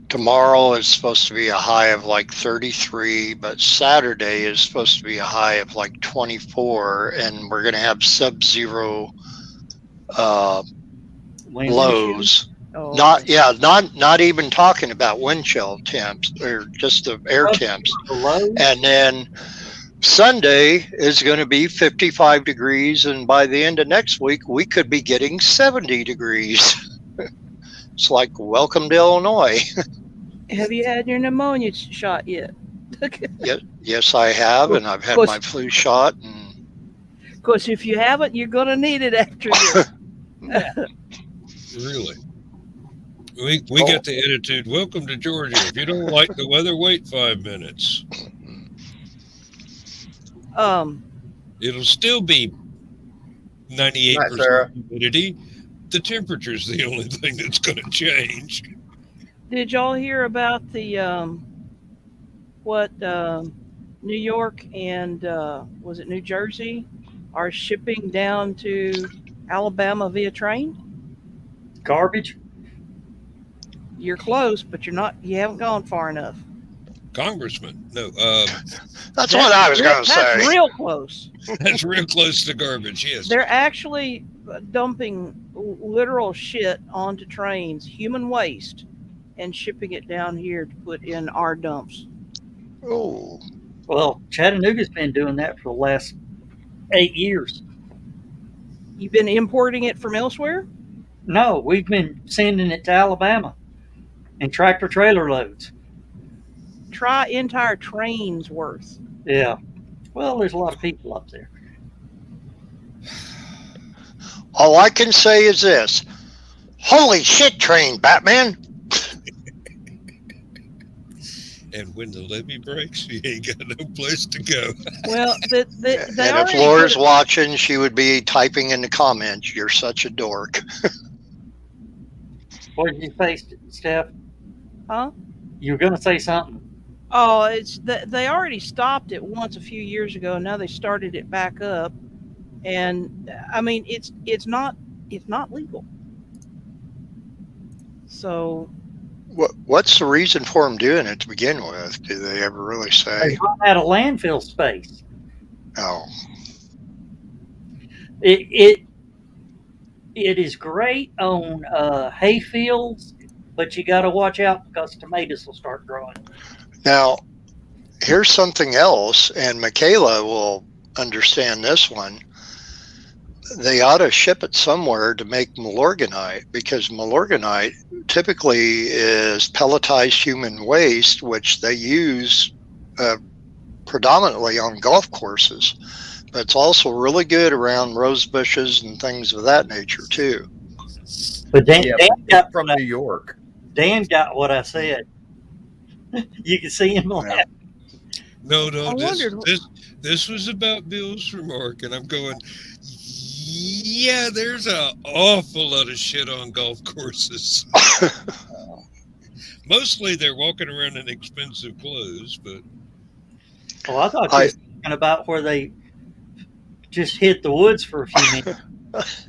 E: Tomorrow is supposed to be a high of like 33, but Saturday is supposed to be a high of like 24, and we're going to have sub-zero lows.
D: Oh,
E: Not even talking about wind chill temps or just the air temps. And then Sunday is going to be 55 degrees, and by the end of next week we could be getting 70 degrees. It's like welcome to Illinois.
D: Have you had your pneumonia shot yet?
E: Yes, I have, and I've had my flu shot. And
D: of course, if you haven't, you're going to need it after this.
C: Really? We got the attitude, welcome to Georgia. If you don't like the weather, wait 5 minutes. It'll still be 98% humidity. The temperature's the only thing that's going to change.
D: Did y'all hear about the New York and was it New Jersey are shipping down to Alabama via train?
A: Garbage.
D: You're close, but you haven't gone far enough.
C: Congressman, no.
E: That's what I was going to say.
D: That's real close.
C: That's real close to garbage, yes.
D: They're actually dumping literal shit onto trains, human waste, and shipping it down here to put in our dumps.
E: Oh.
A: Well, Chattanooga's been doing that for the last 8 years.
D: You've been importing it from elsewhere?
A: No, we've been sending it to Alabama in tractor trailer loads.
D: Try entire trains worth.
A: Yeah. Well, there's a lot of people up there.
E: All I can say is this. Holy shit train, Batman.
C: And when the levee breaks, you ain't got no place to go.
D: Well,
E: and if Laura's watching, she would be typing in the comments, "You're such a dork."
A: What did you say, Steph?
D: Huh?
A: You were going to say something.
D: Oh, they already stopped it once a few years ago. Now they started it back up, and I mean it's not legal. So.
E: What's the reason for them doing it to begin with? Do they ever really say?
A: They run out of landfill space.
E: Oh.
A: It is great on hay fields, but you got to watch out because tomatoes will start growing.
E: Now, here's something else, and Michaela will understand this one. They ought to ship it somewhere to make Milorganite, because Milorganite typically is pelletized human waste, which they use predominantly on golf courses. But it's also really good around rose bushes and things of that nature, too.
A: But Dan got
B: from New York.
A: Dan got what I said. You can see him laugh.
C: No, this was about Bill's remark, and I'm going, yeah, there's an awful lot of shit on golf courses. Mostly they're walking around in expensive clothes, but.
A: Oh, I thought you were talking about where they just hit the woods for a few minutes.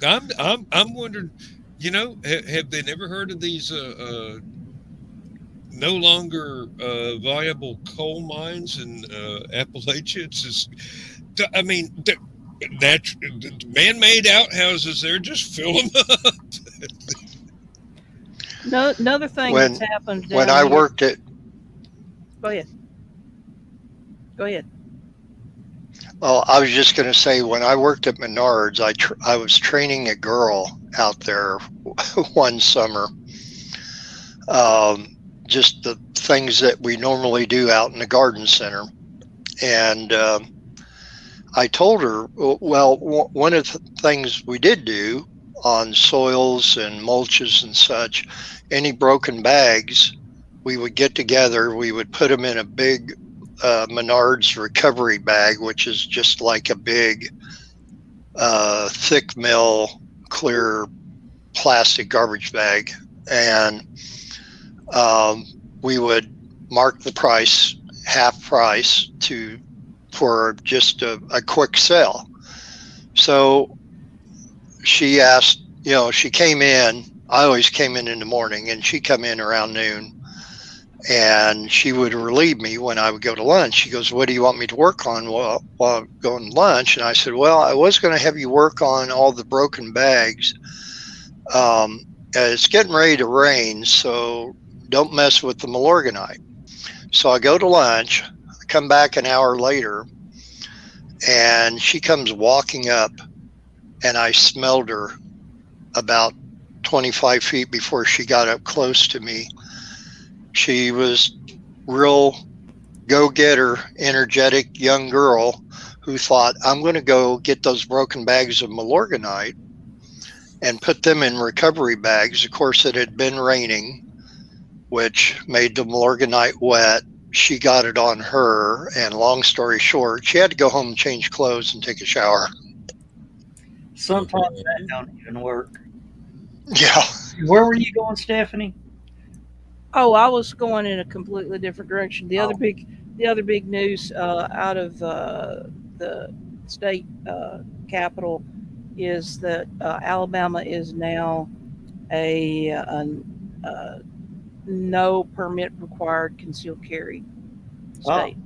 C: I'm wondering, have they never heard of these no longer viable coal mines in Appalachia? Man-made outhouses there, just fill them up.
D: No, another thing that's happened.
E: When I worked at.
D: Go ahead.
E: Well, I was just going to say, when I worked at Menards, I was training a girl out there one summer. Just the things that we normally do out in the garden center. And I told her, well, one of the things we did do on soils and mulches and such, any broken bags, we would get together, we would put them in a big Menards recovery bag, which is just like a big thick mill clear plastic garbage bag, and we would mark the price half price for just a quick sale. So she asked, she came in. I always came in the morning, and she come in around noon. And she would relieve me when I would go to lunch. She goes, what do you want me to work on while I'm going to lunch? And I said, well, I was going to have you work on all the broken bags. It's getting ready to rain, so don't mess with the Milorganite. So I go to lunch, I come back an hour later, and she comes walking up, and I smelled her about 25 feet before she got up close to me. She was real go-getter, energetic young girl who thought, I'm going to go get those broken bags of Milorganite and put them in recovery bags. Of course, it had been raining, which made the Milorganite wet. She got it on her, and long story short, she had to go home and change clothes and take a shower.
A: Sometimes that don't even work.
E: Yeah.
A: Where were you going, Stephanie?
D: Oh, I was going in a completely different direction. The other big news out of the state capital is that Alabama is now a no permit required concealed carry state.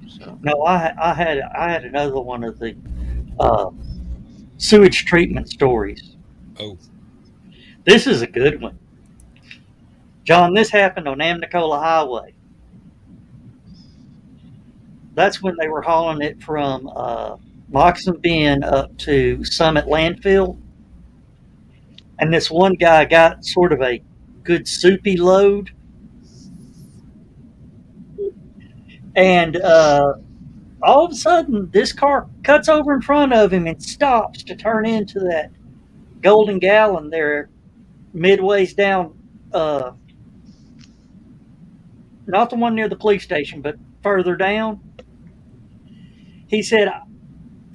D: So.
A: No, I had another one of the sewage treatment stories.
C: Oh,
A: this is a good one. John, this happened on Amnicola Highway. That's when they were hauling it from Moccasin Bend up to Summit Landfill. And this one guy got sort of a good soupy load. And all of a sudden, this car cuts over in front of him and stops to turn into that Golden Gallon there midways down, not the one near the police station, but further down. He said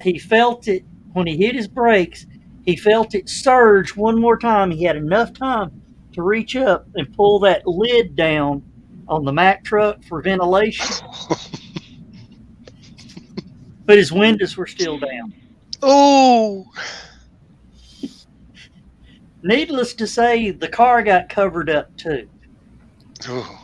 A: he felt it when he hit his brakes. He felt it surge one more time. He had enough time to reach up and pull that lid down on the Mack truck for ventilation. But his windows were still down.
E: Oh!
A: Needless to say, the car got covered up too.
E: Oh.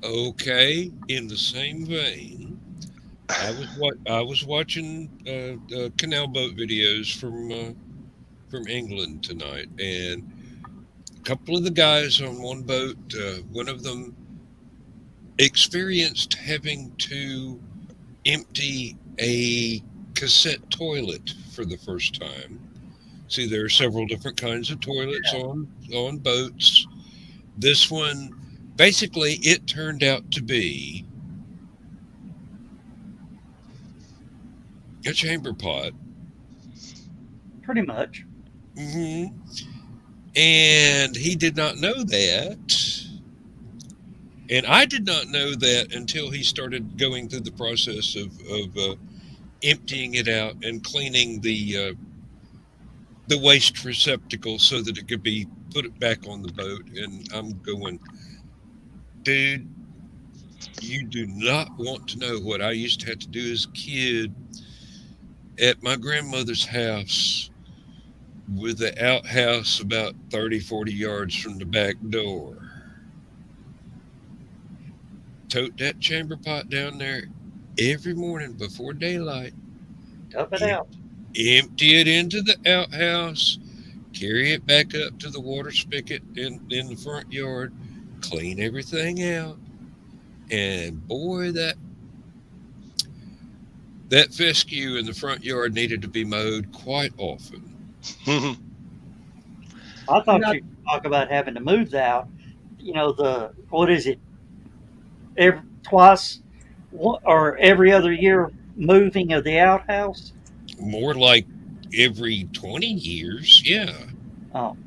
C: Okay, in the same vein, I was watching canal boat videos from England tonight, and a couple of the guys on one boat, one of them experienced having to empty a cassette toilet for the first time. See, there are several different kinds of toilets on boats. This one, basically, it turned out to be a chamber pot.
A: Pretty much.
C: Mm-hmm. And he did not know that. And I did not know that until he started going through the process of emptying it out and cleaning the waste receptacle so that it could be put back on the boat. And I'm going, dude, you do not want to know what I used to have to do as a kid at my grandmother's house with the outhouse about 30, 40 yards from the back door. Tote that chamber pot down there every morning before daylight.
A: Dump it out.
C: Empty it into the outhouse, carry it back up to the water spigot in the front yard, clean everything out, And boy, that fescue in the front yard needed to be mowed quite often.
A: I thought
D: Not-
A: you'd talk about having to move out. What is it? Twice or every other year moving of the outhouse?
C: More like every 20 years. Yeah.
A: Oh,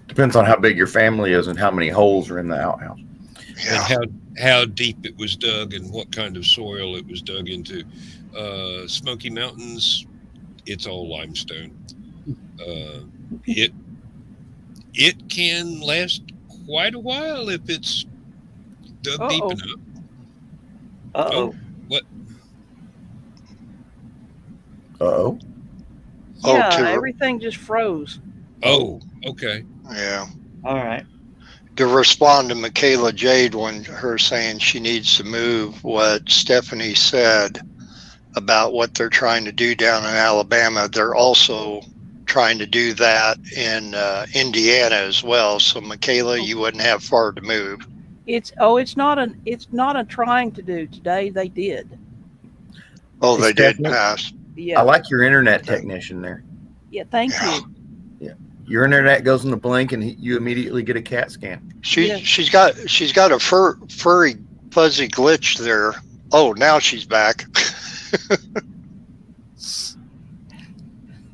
B: Depends on how big your family is and how many holes are in the outhouse.
E: Yeah.
C: And how deep it was dug and what kind of soil it was dug into. Smoky Mountains, it's all limestone. It can last quite a while if it's dug deep
D: Uh-oh.
C: enough.
A: uh-oh.
C: What?
B: Uh-oh.
E: Oh,
D: Yeah,
E: to-
D: everything just froze.
C: Oh, okay.
E: Yeah.
A: All right.
E: To respond to Michaela Jade when her saying she needs to move, what Stephanie said about what they're trying to do down in Alabama, they're also trying to do that in Indiana as well. So Michaela, you wouldn't have far to move.
D: It's not a trying to do. Today they did.
E: Oh,
B: Hey,
E: they did
B: Stephanie?
E: pass.
D: Yeah.
B: I like your internet technician there.
D: Yeah, thank
E: Yeah.
D: you.
B: Your internet goes in the blink and you immediately get a CAT scan.
D: Yeah.
E: She's got a furry fuzzy glitch there. Oh, now she's back.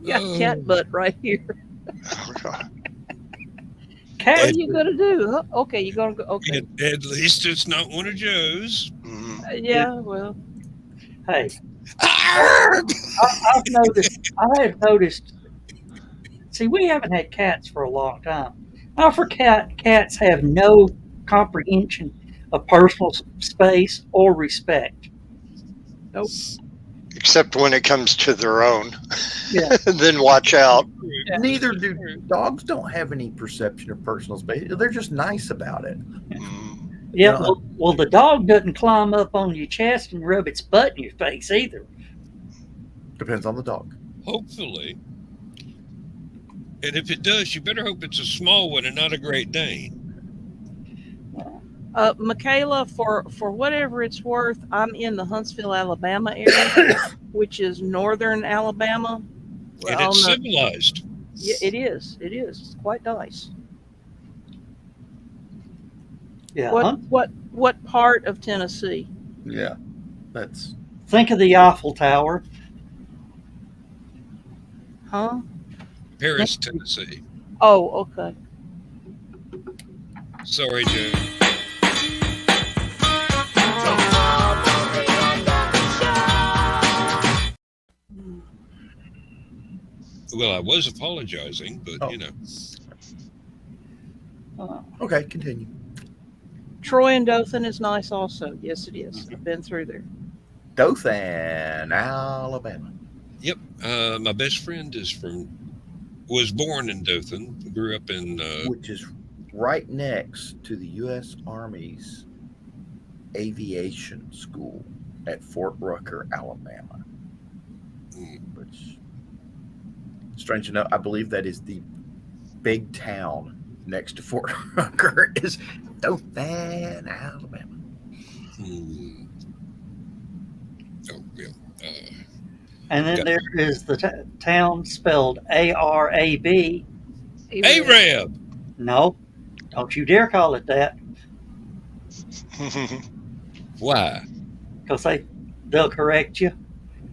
D: Got cat butt right here.
E: Oh, God.
A: Cat,
D: What are you gonna do? Huh? Okay, you're gonna go. Okay.
C: At least it's not one of Joe's.
E: Mhm.
D: Yeah. Well.
A: hey, I have noticed. See, we haven't had cats for a long time. I forget cats have no comprehension of personal space or respect.
D: Nope.
E: Except when it comes to their own.
A: Yeah.
E: Then watch out.
D: Yeah.
B: Neither do dogs. Don't have any perception of personal space. They're just nice about it.
E: Mm.
A: Yeah,
B: Yeah.
A: well, the dog doesn't climb up on your chest and rub its butt in your face either.
B: Depends on the dog.
C: Hopefully. And if it does, you better hope it's a small one and not a Great Dane.
D: Michaela, for whatever it's worth, I'm in the Huntsville, Alabama area, which is northern Alabama.
C: And
D: On
C: it's
D: the-
C: civilized.
D: Yeah, it is. It is. It's quite nice.
A: Yeah.
D: What part of Tennessee?
B: Yeah, that's
A: Think of the Eiffel Tower.
D: Huh?
C: Paris, Tennessee.
D: Oh, okay.
C: Sorry, Joe. Well, I was apologizing, but
B: Oh.
C: you know.
B: okay. Continue.
D: Troy and Dothan is nice also. Yes, it is. I've been through there.
B: Dothan, Alabama.
C: Yep. My best friend was born in Dothan, grew up in
B: Which is right next to the U.S. Army's aviation school at Fort Rucker, Alabama. Which, strange enough, I believe that is the big town next to Fort Rucker is Dothan, Alabama.
C: Oh, yeah.
A: And then
C: Yeah.
A: there is the town spelled Arab.
C: Arab.
A: No, don't you dare call it that,
C: Why?
A: because they'll correct you.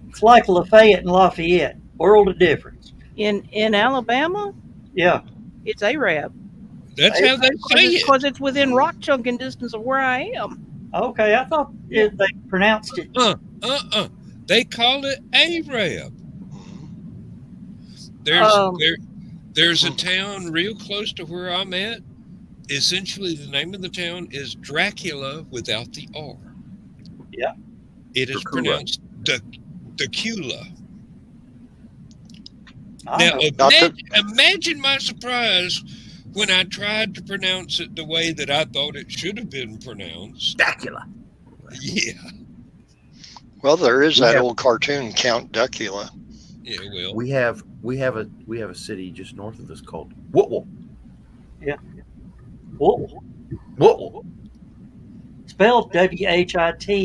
A: It's like Lafayette and Lafayette. World of difference.
D: In Alabama,
A: Yeah.
D: it's Arab.
C: That's how they say it.
D: Because it's within rock chunking distance of where I am.
A: Okay, I thought they pronounced it.
C: They call it Arab.
D: Um,
C: There's a town real close to where I'm at. Essentially, the name of the town is Dracula without the R.
A: Yeah.
C: It is
B: Dracula.
C: pronounced Dracula.
A: I
C: Now,
A: know.
C: imagine my surprise when I tried to pronounce it the way that I thought it should have been pronounced.
B: Dracula.
C: Yeah.
E: Well, there is that
B: Yeah.
E: old cartoon, Count Duckula.
C: Yeah, well.
B: We have a city just north of us called Whoa.
A: Whoa.
B: Whoa.
A: It's spelled Whitwell.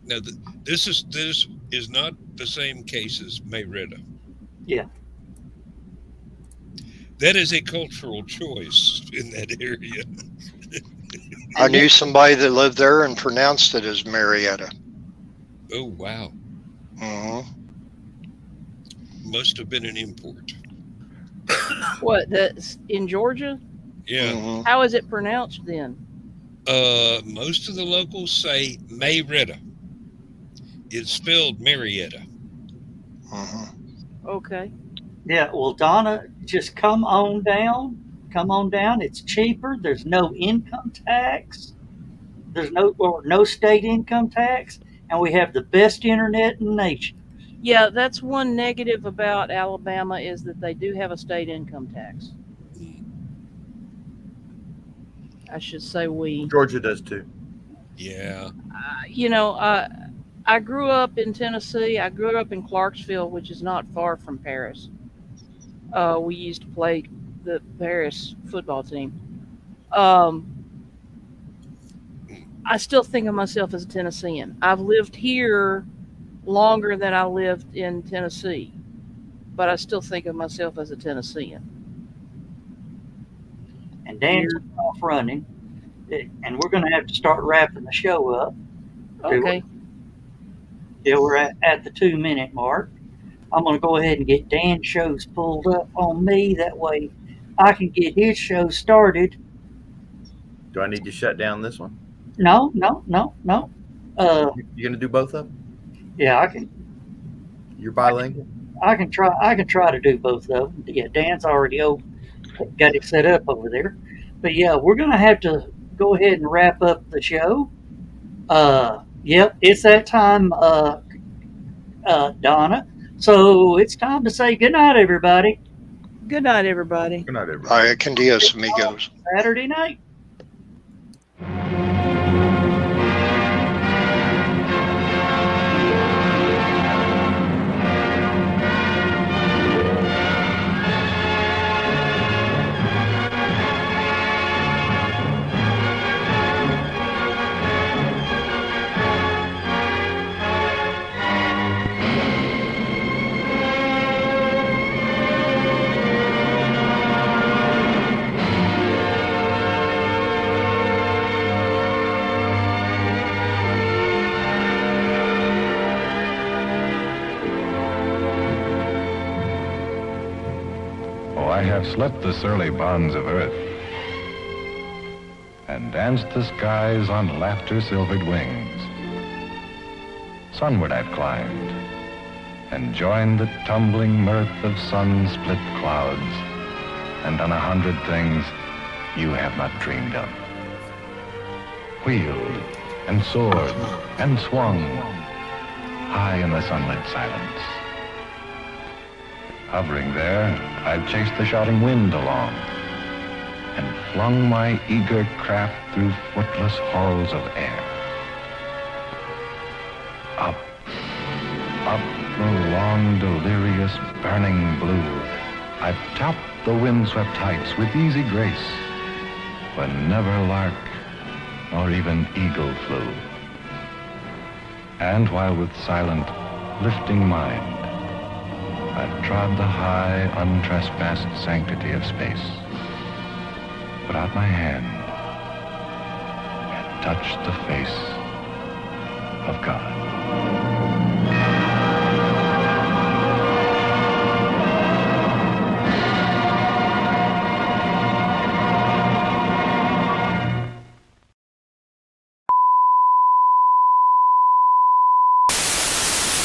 C: Now, this is not the same case as Mayetta.
A: Yeah.
C: That is a cultural choice in that area.
E: I knew somebody that lived there and pronounced it as Marietta.
C: Oh, wow.
E: Mm-hmm.
C: Must have been an import.
D: What? That's in Georgia?
C: Yeah.
E: Mm-hmm.
D: How is it pronounced then?
C: Most of the locals say Mayetta. It's spelled Marietta.
E: Mm-hmm.
D: Okay.
A: Yeah, well, Donna, just come on down. Come on down. It's cheaper. There's no income tax. There's no state income tax, and we have the best internet in the nation.
D: Yeah, that's one negative about Alabama is that they do have a state income tax. I should say we.
B: Georgia does too.
C: Yeah.
D: I grew up in Tennessee. I grew up in Clarksville, which is not far from Paris. We used to play the Paris football team. I still think of myself as a Tennessean. I've lived here longer than I lived in Tennessee, but I still think of myself as a Tennessean.
A: And Dan's off running, and we're going to have to start wrapping the show up.
D: Okay.
A: Yeah, we're at the 2-minute mark. I'm going to go ahead and get Dan's shows pulled up on me. That way I can get his show started.
B: Do I need to shut down this one?
A: No.
B: You're going to do both of them?
A: Yeah, I can.
B: You're bilingual?
A: I can try to do both of them. Yeah, Dan's already got it set up over there. But yeah, we're going to have to go ahead and wrap up the show. Yep, it's that time, Donna. So it's time to say goodnight, everybody.
D: Good night, everybody.
B: Good night, everybody.
E: Vaya con Dios, amigos.
A: Saturday night.
F: I have slept the surly bonds of earth and danced the skies on laughter-silvered wings. Sunward I've climbed and joined the tumbling mirth of sun-split clouds and done 100 things you have not dreamed of. Wheeled and soared and swung high in the sunlit silence. Hovering there, I've chased the shouting wind along and flung my eager craft through footless halls of air. Up the long, delirious, burning blue, I've topped the windswept heights with easy grace, when never lark nor even eagle flew. And while with silent, lifting mind, I've trod the high, untrespassed sanctity of space, put out my hand, and touched the face of God.